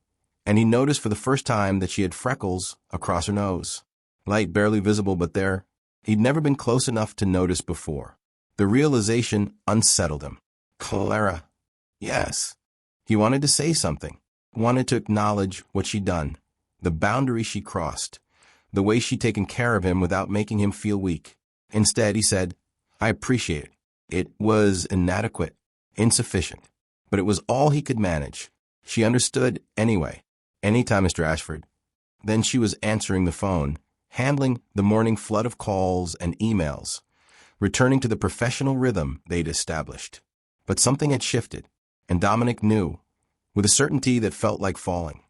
and he noticed for the first time that she had freckles across her nose. Light barely visible, but there. He'd never been close enough to notice before. The realization unsettled him. Clara. Yes. He wanted to say something, wanted to acknowledge what she'd done, the boundary she crossed, the way she'd taken care of him without making him feel weak. Instead, he said, I appreciate it. It was inadequate, insufficient, but it was all he could manage. She understood anyway. Anytime, Mr. Ashford. Then she was answering the phone, handling the morning flood of calls and emails, returning to the professional rhythm they'd established. But something had shifted, and Dominic knew, with a certainty that felt like falling,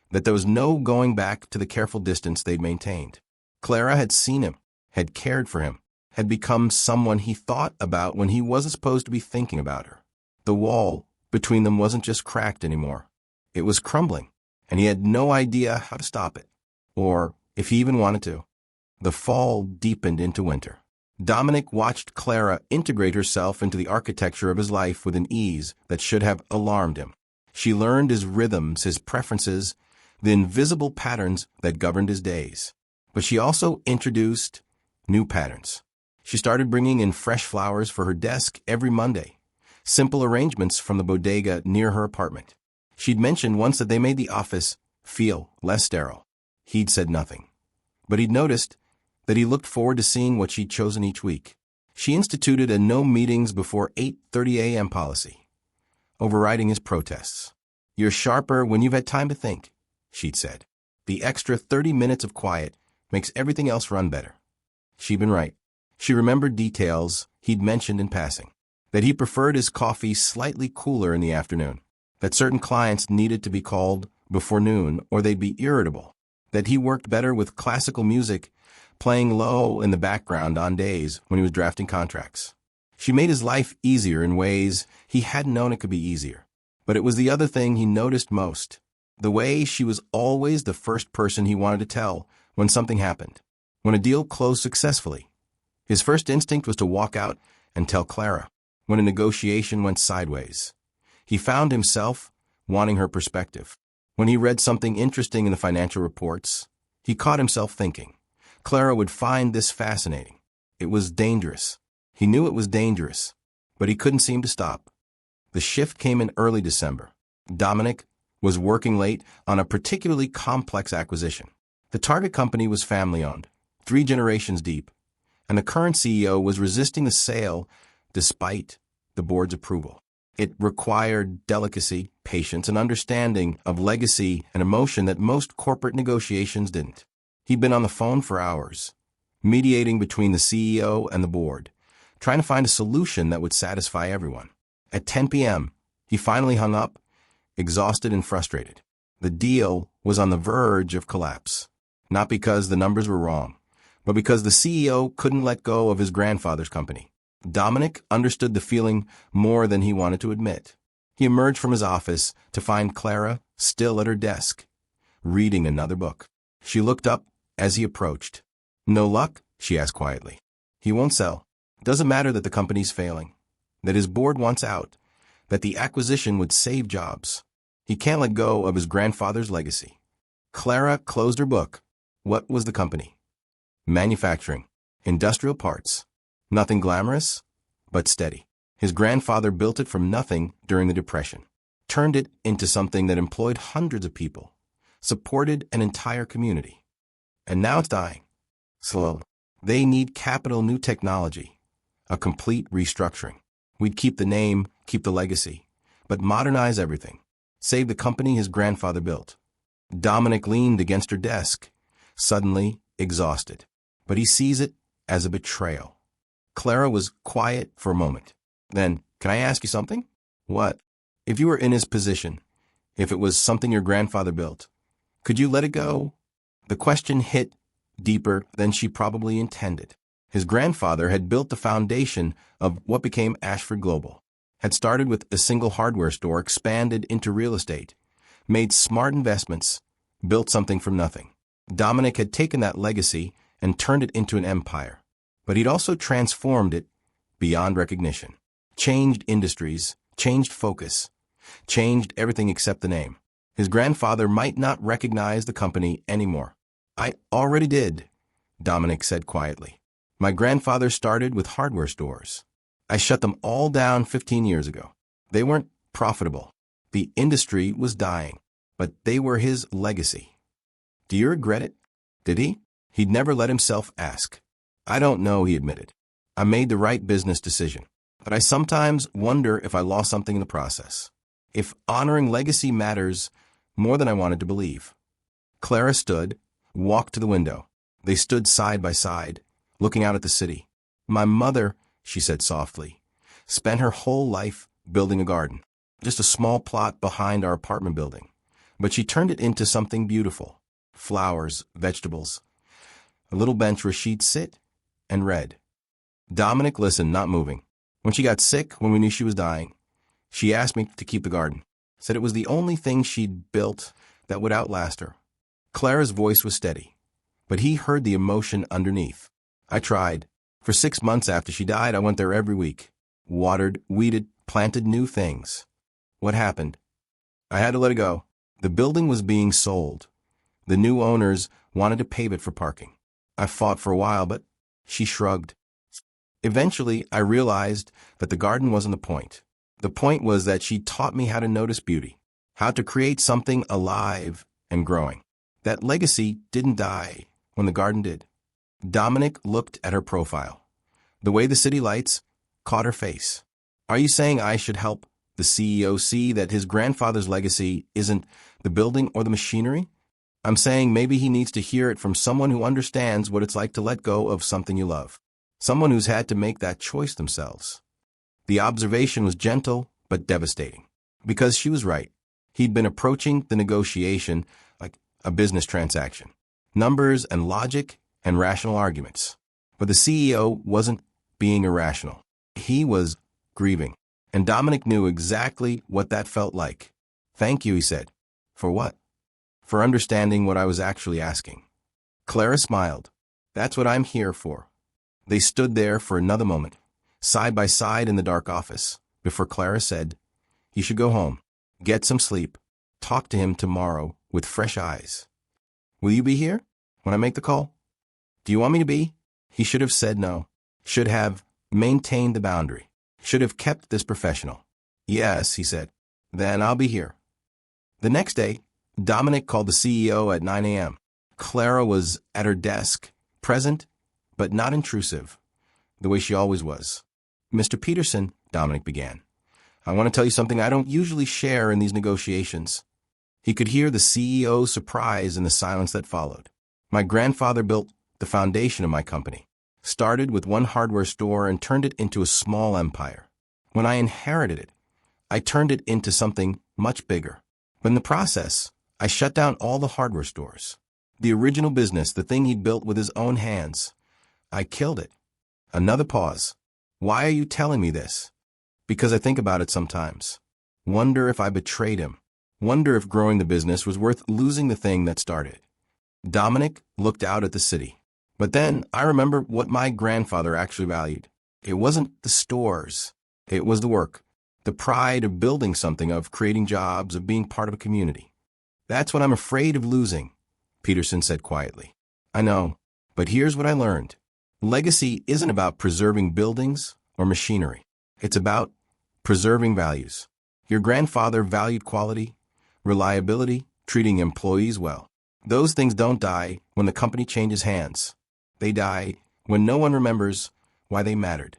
that there was no going back to the careful distance they'd maintained. Clara had seen him, had cared for him, had become someone he thought about when he wasn't supposed to be thinking about her. The wall between them wasn't just cracked anymore. It was crumbling, and he had no idea how to stop it, or if he even wanted to. The fall deepened into winter. Dominic watched Clara integrate herself into the architecture of his life with an ease that should have alarmed him. She learned his rhythms, his preferences, the invisible patterns that governed his days. But she also introduced new patterns. She started bringing in fresh flowers for her desk every Monday, simple arrangements from the bodega near her apartment. She'd mentioned once that they made the office feel less sterile. He'd said nothing, but he'd noticed that he looked forward to seeing what she'd chosen each week. She instituted a no meetings before 8:30 a.m. policy, overriding his protests. "You're sharper when you've had time to think," she'd said. "The extra 30 minutes of quiet makes everything else run better." She'd been right. She remembered details he'd mentioned in passing, that he preferred his coffee slightly cooler in the afternoon, that certain clients needed to be called before noon or they'd be irritable, that he worked better with classical music playing low in the background on days when he was drafting contracts. She made his life easier in ways he hadn't known it could be easier. But it was the other thing he noticed most, the way she was always the first person he wanted to tell when something happened. When a deal closed successfully, his first instinct was to walk out and tell Clara. When a negotiation went sideways, he found himself wanting her perspective. When he read something interesting in the financial reports, he caught himself thinking, Clara would find this fascinating. It was dangerous. He knew it was dangerous, but he couldn't seem to stop. The shift came in early December. Dominic was working late on a particularly complex acquisition. The target company was family-owned, 3 generations deep, and the current CEO was resisting the sale despite the board's approval. It required delicacy, patience, and understanding of legacy and emotion that most corporate negotiations didn't. He'd been on the phone for hours, mediating between the CEO and the board, trying to find a solution that would satisfy everyone. At 10 p.m., he finally hung up, exhausted and frustrated. The deal was on the verge of collapse, not because the numbers were wrong, but because the CEO couldn't let go of his grandfather's company. Dominic understood the feeling more than he wanted to admit. He emerged from his office to find Clara still at her desk, reading another book. She looked up as he approached. "No luck?" she asked quietly. "He won't sell. Doesn't matter that the company's failing, that his board wants out, that the acquisition would save jobs. He can't let go of his grandfather's legacy." Clara closed her book. What was the company? Manufacturing. Industrial parts. Nothing glamorous, but steady. His grandfather built it from nothing during the Depression, turned it into something that employed hundreds of people, supported an entire community. And now it's dying. Slow. They need capital, new technology, a complete restructuring. We'd keep the name, keep the legacy, but modernize everything. Save the company his grandfather built. Dominic leaned against her desk, suddenly exhausted. But he sees it as a betrayal. Clara was quiet for a moment. Then, "Can I ask you something?" "What?" "If you were in his position, if it was something your grandfather built, could you let it go?" The question hit deeper than she probably intended. His grandfather had built the foundation of what became Ashford Global, had started with a single hardware store, expanded into real estate, made smart investments, built something from nothing. Dominic had taken that legacy and turned it into an empire, but he'd also transformed it beyond recognition, changed industries, changed focus, changed everything except the name. His grandfather might not recognize the company anymore. "I already did," Dominic said quietly. "My grandfather started with hardware stores. I shut them all down 15 years ago. They weren't profitable. The industry was dying, but they were his legacy." "Do you regret it?" Did he? He'd never let himself ask. "I don't know," he admitted. "I made the right business decision, but I sometimes wonder if I lost something in the process. If honoring legacy matters more than I wanted to believe." Clara stood, walked to the window. They stood side by side, looking out at the city. "My mother," she said softly, "spent her whole life building a garden, just a small plot behind our apartment building. But she turned it into something beautiful. Flowers, vegetables, a little bench where she'd sit and read." Dominic listened, not moving. "When she got sick, when we knew she was dying, she asked me to keep the garden. Said it was the only thing she'd built that would outlast her." Clara's voice was steady, but he heard the emotion underneath. "I tried. For 6 months after she died, I went there every week. Watered, weeded, planted new things. What happened? I had to let it go. The building was being sold. The new owners wanted to pave it for parking. I fought for a while, but she shrugged. Eventually, I realized that the garden wasn't the point. The point was that she taught me how to notice beauty, how to create something alive and growing. That legacy didn't die when the garden did. Dominic looked at her profile. The way the city lights caught her face. Are you saying I should help the CEO see that his grandfather's legacy isn't the building or the machinery? I'm saying maybe he needs to hear it from someone who understands what it's like to let go of something you love. Someone who's had to make that choice themselves. The observation was gentle but devastating. Because she was right. He'd been approaching the negotiation like a business transaction. Numbers and logic and rational arguments. But the CEO wasn't being irrational. He was grieving. And Dominic knew exactly what that felt like. Thank you, he said. For what? For understanding what I was actually asking. Clara smiled. That's what I'm here for. They stood there for another moment, side by side in the dark office, before Clara said, "You should go home, get some sleep, talk to him tomorrow with fresh eyes. Will you be here when I make the call? Do you want me to be?" He should have said no, should have maintained the boundary, should have kept this professional. "Yes," he said. "Then I'll be here." The next day, Dominic called the CEO at 9 a.m. Clara was at her desk, present, but not intrusive, the way she always was. "Mr. Peterson," Dominic began, "I want to tell you something I don't usually share in these negotiations." He could hear the CEO's surprise in the silence that followed. "My grandfather built the foundation of my company, started with one hardware store and turned it into a small empire. When I inherited it, I turned it into something much bigger. But in the process, I shut down all the hardware stores. The original business, the thing he'd built with his own hands. I killed it." Another pause. "Why are you telling me this?" "Because I think about it sometimes. Wonder if I betrayed him. Wonder if growing the business was worth losing the thing that started it." Dominic looked out at the city. "But then I remember what my grandfather actually valued. It wasn't the stores. It was the work, the pride of building something, of creating jobs, of being part of a community. That's what I'm afraid of losing," Peterson said quietly. "I know, but here's what I learned. Legacy isn't about preserving buildings or machinery. It's about preserving values. Your grandfather valued quality, reliability, treating employees well. Those things don't die when the company changes hands. They die when no one remembers why they mattered."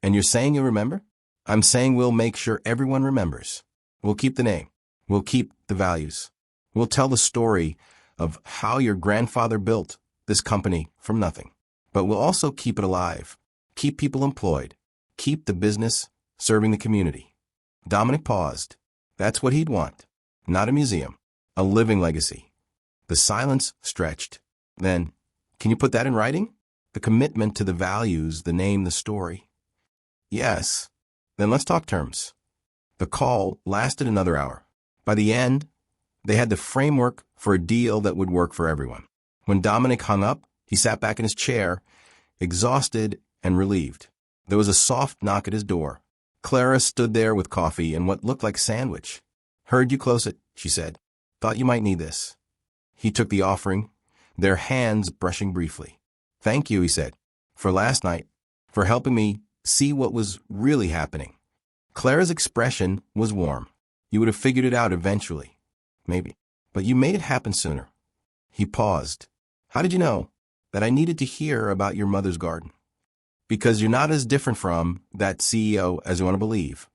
"And you're saying you'll remember?" "I'm saying we'll make sure everyone remembers. We'll keep the name. We'll keep the values. We'll tell the story of how your grandfather built this company from nothing. But we'll also keep it alive, keep people employed, keep the business serving the community." Dominic paused. That's what he'd want. Not a museum, a living legacy. The silence stretched. Then, "Can you put that in writing? The commitment to the values, the name, the story." "Yes." "Then let's talk terms." The call lasted another hour. By the end, they had the framework for a deal that would work for everyone. When Dominic hung up, he sat back in his chair, exhausted and relieved. There was a soft knock at his door. Clara stood there with coffee and what looked like a sandwich. "Heard you close it," she said. "Thought you might need this." He took the offering, their hands brushing briefly. "Thank you," he said, "for last night, for helping me see what was really happening." Clara's expression was warm. "You would have figured it out eventually. Maybe. But you made it happen sooner." He paused. "How did you know that I needed to hear about your mother's garden?" "Because you're not as different from that CEO as you want to believe."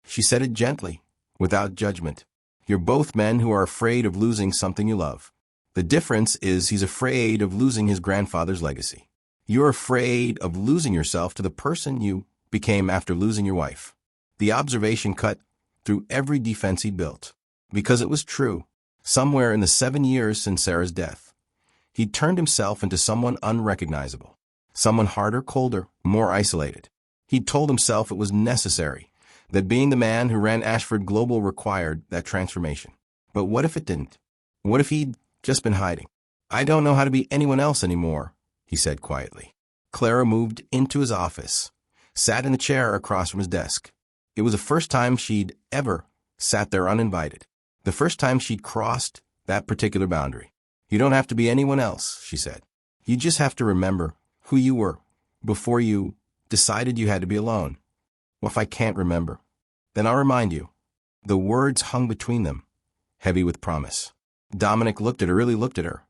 She said it gently, without judgment. "You're both men who are afraid of losing something you love. The difference is he's afraid of losing his grandfather's legacy. You're afraid of losing yourself to the person you became after losing your wife." The observation cut through every defense he built. Because it was true. Somewhere in the 7 years since Sarah's death, he'd turned himself into someone unrecognizable. Someone harder, colder, more isolated. He'd told himself it was necessary, that being the man who ran Ashford Global required that transformation. But what if it didn't? What if he'd just been hiding? "I don't know how to be anyone else anymore," he said quietly. Clara moved into his office, sat in the chair across from his desk. It was the first time she'd ever sat there uninvited. The first time she'd crossed that particular boundary. You don't have to be anyone else, she said. You just have to remember who you were before you decided you had to be alone. Well, if I can't remember, then I'll remind you. The words hung between them, heavy with promise. Dominic really looked at her,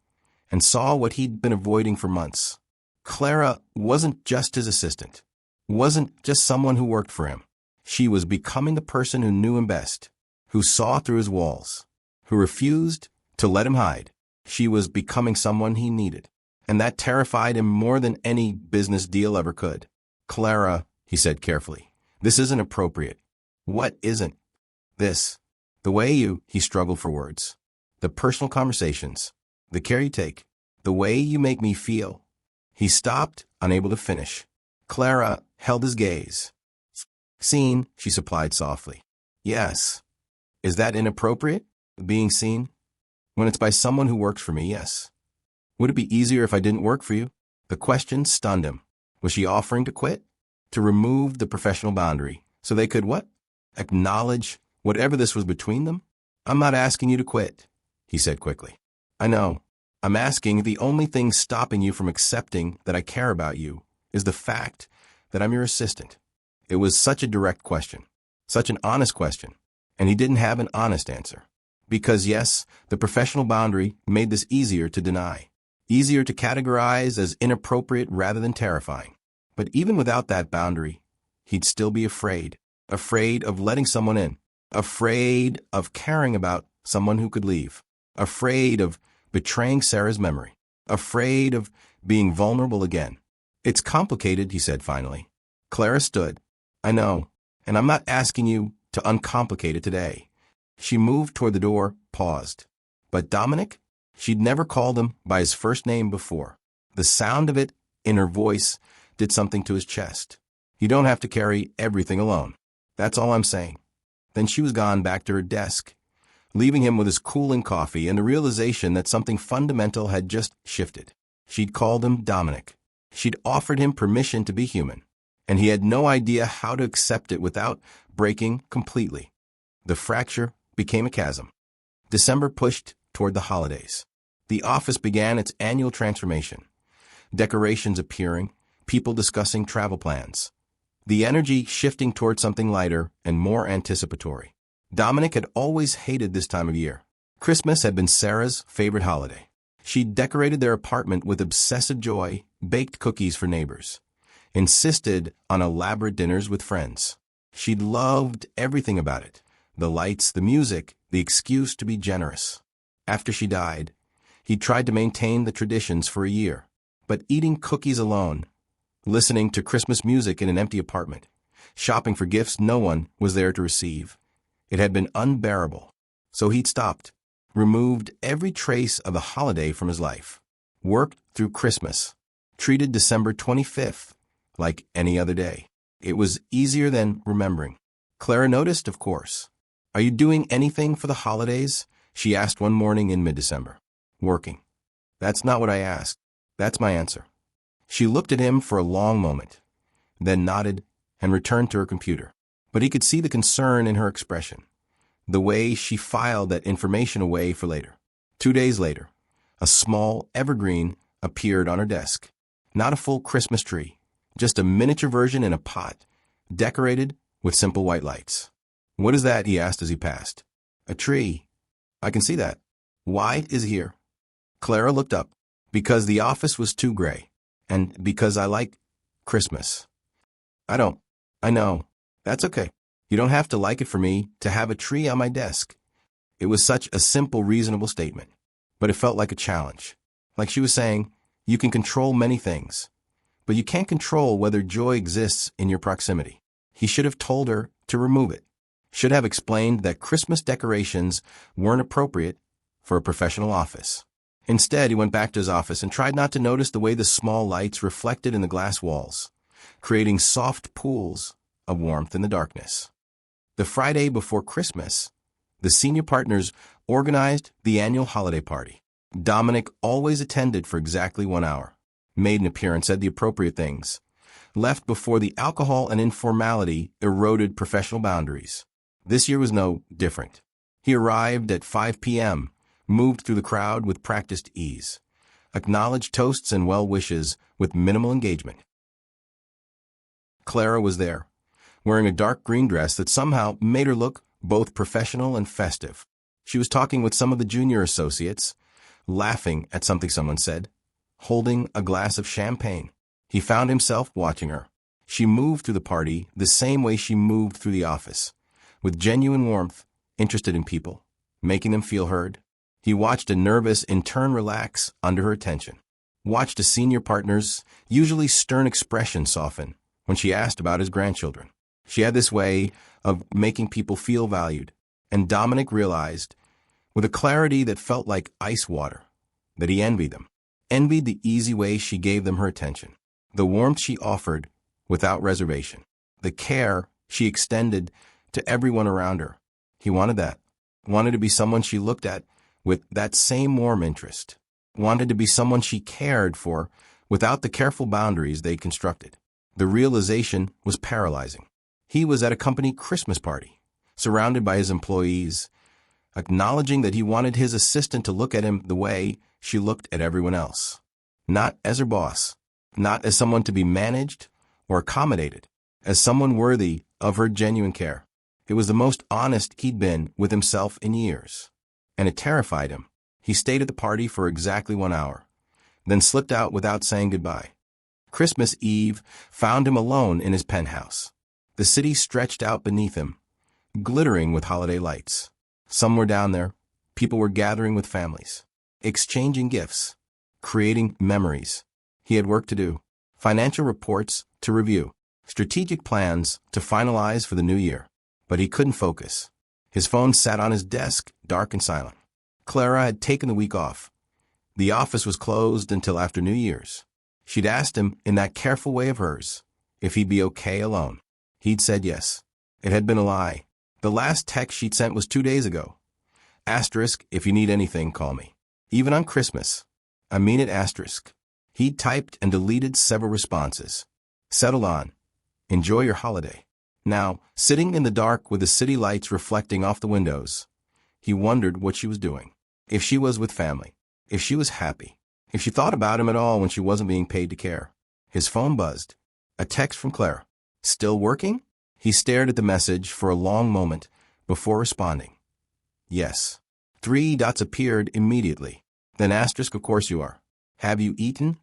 and saw what he'd been avoiding for months. Clara wasn't just his assistant, wasn't just someone who worked for him. She was becoming the person who knew him best, who saw through his walls, who refused to let him hide. She was becoming someone he needed, and that terrified him more than any business deal ever could. Clara, he said carefully, this isn't appropriate. What isn't? This. The way he struggled for words. The personal conversations. The care you take. The way you make me feel. He stopped, unable to finish. Clara held his gaze. Seen, she supplied softly. Yes. Is that inappropriate? Being seen? When it's by someone who works for me, yes. Would it be easier if I didn't work for you? The question stunned him. Was she offering to quit? To remove the professional boundary so they could what? Acknowledge whatever this was between them? I'm not asking you to quit, he said quickly. I know. I'm asking if the only thing stopping you from accepting that I care about you is the fact that I'm your assistant. It was such a direct question, such an honest question, and he didn't have an honest answer. Because yes, the professional boundary made this easier to deny, easier to categorize as inappropriate rather than terrifying. But even without that boundary, he'd still be afraid of letting someone in, afraid of caring about someone who could leave, afraid of betraying Sarah's memory, afraid of being vulnerable again. It's complicated, he said finally. Clara stood. I know, and I'm not asking you to uncomplicate it today. She moved toward the door, paused. But Dominic? She'd never called him by his first name before. The sound of it in her voice did something to his chest. You don't have to carry everything alone. That's all I'm saying. Then she was gone back to her desk, leaving him with his cooling coffee and the realization that something fundamental had just shifted. She'd called him Dominic. She'd offered him permission to be human, and he had no idea how to accept it without breaking completely. The fracture became a chasm. December pushed toward the holidays. The office began its annual transformation. Decorations appearing, people discussing travel plans. The energy shifting toward something lighter and more anticipatory. Dominic had always hated this time of year. Christmas had been Sarah's favorite holiday. She'd decorated their apartment with obsessive joy, baked cookies for neighbors, insisted on elaborate dinners with friends. She'd loved everything about it. The lights, the music, the excuse to be generous. After she died, he tried to maintain the traditions for a year. But eating cookies alone, listening to Christmas music in an empty apartment, shopping for gifts no one was there to receive, it had been unbearable. So he'd stopped, removed every trace of the holiday from his life, worked through Christmas, treated December 25th like any other day. It was easier than remembering. Clara noticed, of course. Are you doing anything for the holidays? She asked one morning in mid-December. Working. That's not what I asked. That's my answer. She looked at him for a long moment, then nodded and returned to her computer. But he could see the concern in her expression, the way she filed that information away for later. 2 days later, a small evergreen appeared on her desk. Not a full Christmas tree, just a miniature version in a pot, decorated with simple white lights. What is that? He asked as he passed. A tree. I can see that. Why is it here? Clara looked up. Because the office was too gray. And because I like Christmas. I know. That's okay. You don't have to like it for me to have a tree on my desk. It was such a simple, reasonable statement. But it felt like a challenge. Like she was saying, you can control many things, but you can't control whether joy exists in your proximity. He should have told her to remove it. Should have explained that Christmas decorations weren't appropriate for a professional office. Instead, he went back to his office and tried not to notice the way the small lights reflected in the glass walls, creating soft pools of warmth in the darkness. The Friday before Christmas, the senior partners organized the annual holiday party. Dominic always attended for exactly 1 hour. made an appearance, said the appropriate things, left before the alcohol and informality eroded professional boundaries. This year was no different. He arrived at 5 p.m., moved through the crowd with practiced ease, acknowledged toasts and well wishes with minimal engagement. Clara was there, wearing a dark green dress that somehow made her look both professional and festive. She was talking with some of the junior associates, laughing at something someone said, holding a glass of champagne. He found himself watching her. She moved through the party the same way she moved through the office, with genuine warmth, interested in people, making them feel heard. He watched a nervous intern relax under her attention, watched a senior partner's usually stern expression soften when she asked about his grandchildren. She had this way of making people feel valued, and Dominic realized, with a clarity that felt like ice water, that he envied them. Envied the easy way she gave them her attention, the warmth she offered without reservation, the care she extended to everyone around her. He wanted that. Wanted to be someone she looked at with that same warm interest. Wanted to be someone she cared for without the careful boundaries they constructed. The realization was paralyzing. He was at a company Christmas party, surrounded by his employees, acknowledging that he wanted his assistant to look at him the way she looked at everyone else. Not as her boss, not as someone to be managed or accommodated, as someone worthy of her genuine care. It was the most honest he'd been with himself in years, and it terrified him. He stayed at the party for exactly 1 hour, then slipped out without saying goodbye. Christmas Eve found him alone in his penthouse. The city stretched out beneath him, glittering with holiday lights. Some were down there. People were gathering with families, exchanging gifts, creating memories. He had work to do, financial reports to review, strategic plans to finalize for the new year. But he couldn't focus. His phone sat on his desk, dark and silent. Clara had taken the week off. The office was closed until after New Year's. She'd asked him, in that careful way of hers, if he'd be okay alone. He'd said yes. It had been a lie. The last text she'd sent was 2 days ago. Asterisk, if you need anything, call me. Even on Christmas. I mean it, asterisk. He'd typed and deleted several responses. Settle on. Enjoy your holiday. Now, sitting in the dark with the city lights reflecting off the windows, he wondered what she was doing. If she was with family. If she was happy. If she thought about him at all when she wasn't being paid to care. His phone buzzed. A text from Clara. Still working? He stared at the message for a long moment before responding. Yes. 3 dots appeared immediately. Then asterisk, of course you are. Have you eaten?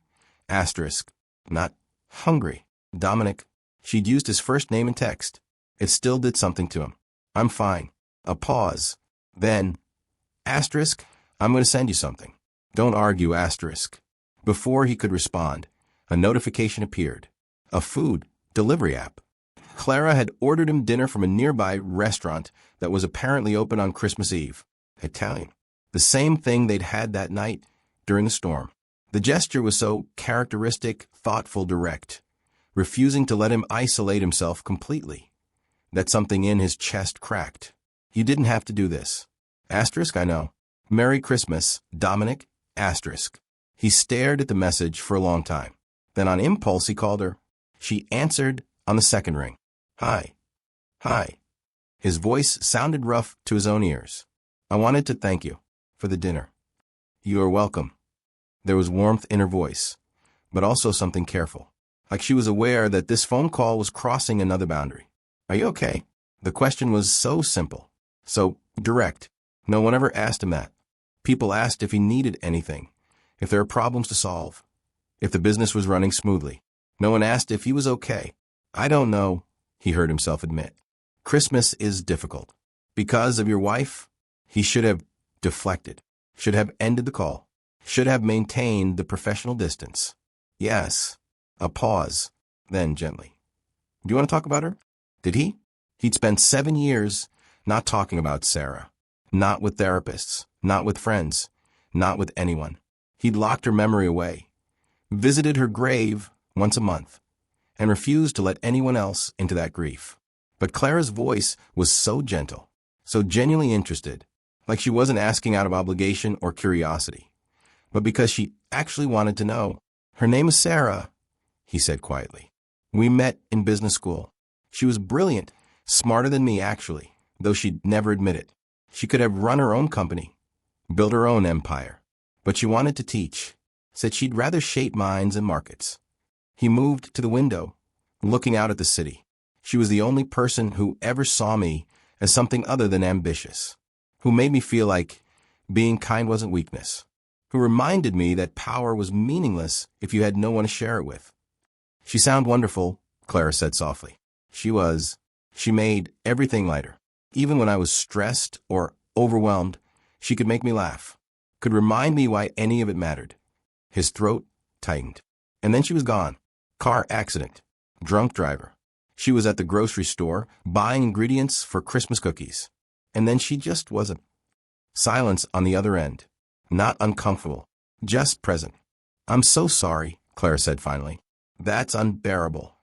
Asterisk. Not hungry. Dominic. She'd used his first name in text. It still did something to him. I'm fine. A pause. Then, asterisk, I'm going to send you something. Don't argue, asterisk. Before he could respond, a notification appeared. A food delivery app. Clara had ordered him dinner from a nearby restaurant that was apparently open on Christmas Eve. Italian. The same thing they'd had that night during the storm. The gesture was so characteristic, thoughtful, direct, refusing to let him isolate himself completely, that something in his chest cracked. You didn't have to do this. Asterisk, I know. Merry Christmas, Dominic, asterisk. He stared at the message for a long time. Then on impulse he called her. She answered on the second ring. Hi. Hi. His voice sounded rough to his own ears. I wanted to thank you for the dinner. You are welcome. There was warmth in her voice, but also something careful. Like she was aware that this phone call was crossing another boundary. Are you okay? The question was so simple, so direct. No one ever asked him that. People asked if he needed anything, if there were problems to solve, if the business was running smoothly. No one asked if he was okay. I don't know, he heard himself admit. Christmas is difficult. Because of your wife? He should have deflected, should have ended the call, should have maintained the professional distance. Yes. A pause, then gently. Do you want to talk about her? Did he? He'd spent 7 years not talking about Sarah. Not with therapists, not with friends, not with anyone. He'd locked her memory away, visited her grave once a month, and refused to let anyone else into that grief. But Clara's voice was so gentle, so genuinely interested, like she wasn't asking out of obligation or curiosity, but because she actually wanted to know. Her name is Sarah, he said quietly. We met in business school. She was brilliant, smarter than me actually, though she'd never admit it. She could have run her own company, built her own empire. But she wanted to teach, said she'd rather shape minds and markets. He moved to the window, looking out at the city. She was the only person who ever saw me as something other than ambitious, who made me feel like being kind wasn't weakness, who reminded me that power was meaningless if you had no one to share it with. She sounded wonderful, Clara said softly. She was. She made everything lighter. Even when I was stressed or overwhelmed, she could make me laugh, could remind me why any of it mattered. His throat tightened. And then she was gone. Car accident. Drunk driver. She was at the grocery store buying ingredients for Christmas cookies. And then she just wasn't. Silence on the other end. Not uncomfortable. Just present. I'm so sorry, Clara said finally. That's unbearable.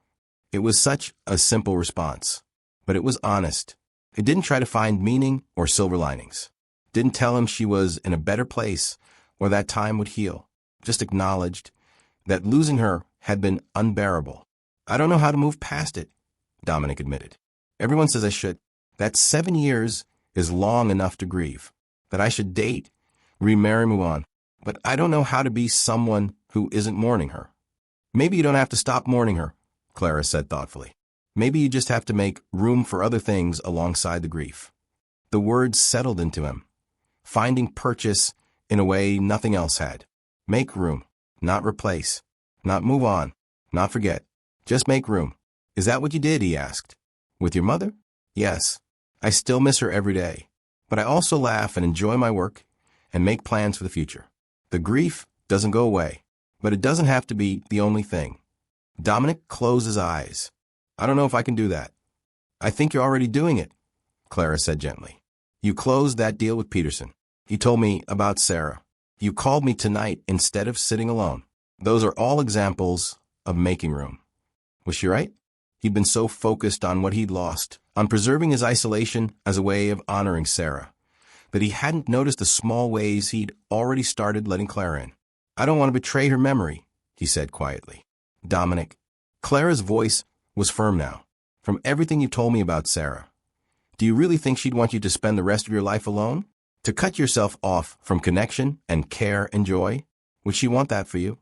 It was such a simple response. But it was honest. It didn't try to find meaning or silver linings. Didn't tell him she was in a better place or that time would heal. Just acknowledged that losing her had been unbearable. I don't know how to move past it, Dominic admitted. Everyone says I should. That 7 years is long enough to grieve. That I should date, remarry, move on. But I don't know how to be someone who isn't mourning her. Maybe you don't have to stop mourning her, Clara said thoughtfully. Maybe you just have to make room for other things alongside the grief. The words settled into him, finding purchase in a way nothing else had. Make room, not replace, not move on, not forget. Just make room. Is that what you did, he asked. With your mother? Yes. I still miss her every day. But I also laugh and enjoy my work and make plans for the future. The grief doesn't go away, but it doesn't have to be the only thing. Dominic closed his eyes. I don't know if I can do that. I think you're already doing it, Clara said gently. You closed that deal with Peterson. He told me about Sarah. You called me tonight instead of sitting alone. Those are all examples of making room. Was she right? He'd been so focused on what he'd lost, on preserving his isolation as a way of honoring Sarah, that he hadn't noticed the small ways he'd already started letting Clara in. I don't want to betray her memory, he said quietly. Dominic. Clara's voice was firm now. From everything you told me about Sarah, do you really think she'd want you to spend the rest of your life alone? To cut yourself off from connection and care and joy? Would she want that for you?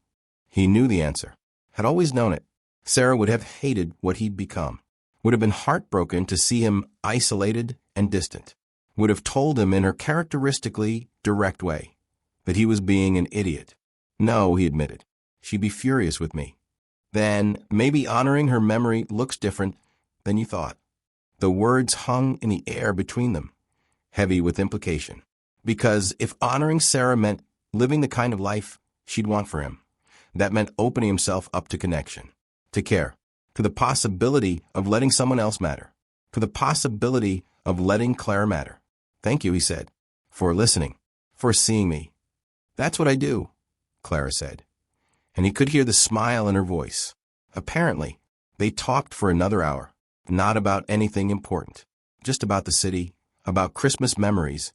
He knew the answer, had always known it. Sarah would have hated what he'd become, would have been heartbroken to see him isolated and distant, would have told him in her characteristically direct way that he was being an idiot. No, he admitted, she'd be furious with me. Then maybe honoring her memory looks different than you thought. The words hung in the air between them, heavy with implication. Because if honoring Sarah meant living the kind of life she'd want for him, that meant opening himself up to connection, to care, to the possibility of letting someone else matter, to the possibility of letting Clara matter. Thank you, he said, for listening, for seeing me. That's what I do, Clara said. And he could hear the smile in her voice. Apparently, they talked for another hour, not about anything important, just about the city, about Christmas memories,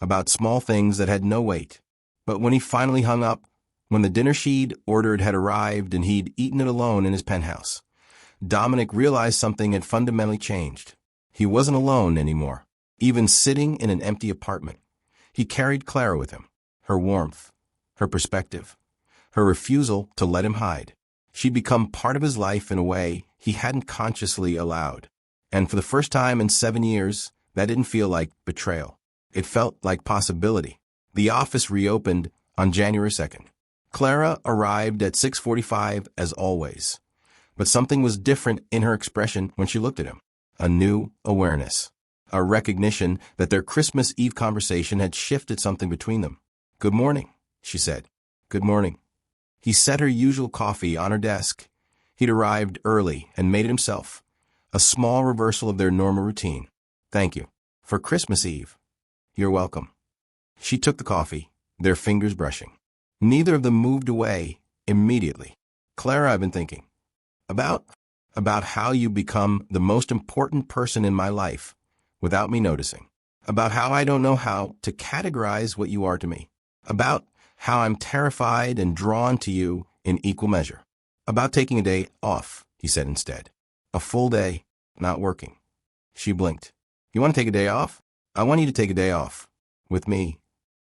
about small things that had no weight. But when he finally hung up, when the dinner she'd ordered had arrived and he'd eaten it alone in his penthouse, Dominic realized something had fundamentally changed. He wasn't alone anymore, even sitting in an empty apartment. He carried Clara with him, her warmth, her perspective, her refusal to let him hide. She'd become part of his life in a way he hadn't consciously allowed. And for the first time in 7 years, that didn't feel like betrayal. It felt like possibility. The office reopened on January 2nd. Clara arrived at 6:45 as always. But something was different in her expression when she looked at him. A new awareness. A recognition that their Christmas Eve conversation had shifted something between them. Good morning, she said. Good morning. He set her usual coffee on her desk. He'd arrived early and made it himself. A small reversal of their normal routine. Thank you. For Christmas Eve. You're welcome. She took the coffee, their fingers brushing. Neither of them moved away immediately. Clara, I've been thinking. About how you become the most important person in my life without me noticing. About how I don't know how to categorize what you are to me. About how I'm terrified and drawn to you in equal measure. About taking a day off, he said instead. A full day, not working. She blinked. You want to take a day off? I want you to take a day off. With me.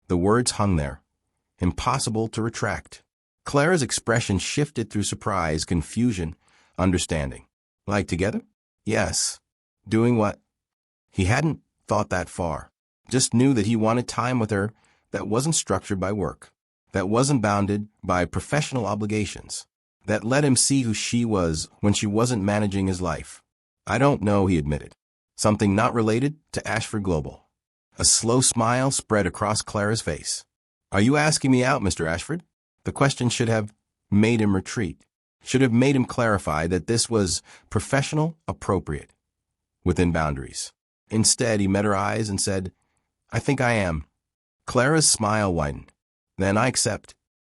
The words hung there. Impossible to retract. Clara's expression shifted through surprise, confusion, understanding. Like together? Yes. Doing what? He hadn't thought that far. Just knew that he wanted time with her that wasn't structured by work, that wasn't bounded by professional obligations, that let him see who she was when she wasn't managing his life. I don't know, he admitted. Something not related to Ashford Global. A slow smile spread across Clara's face. Are you asking me out, Mr. Ashford? The question should have made him retreat, should have made him clarify that this was professional, appropriate, within boundaries. Instead, he met her eyes and said, I think I am. Clara's smile widened. Then I accept.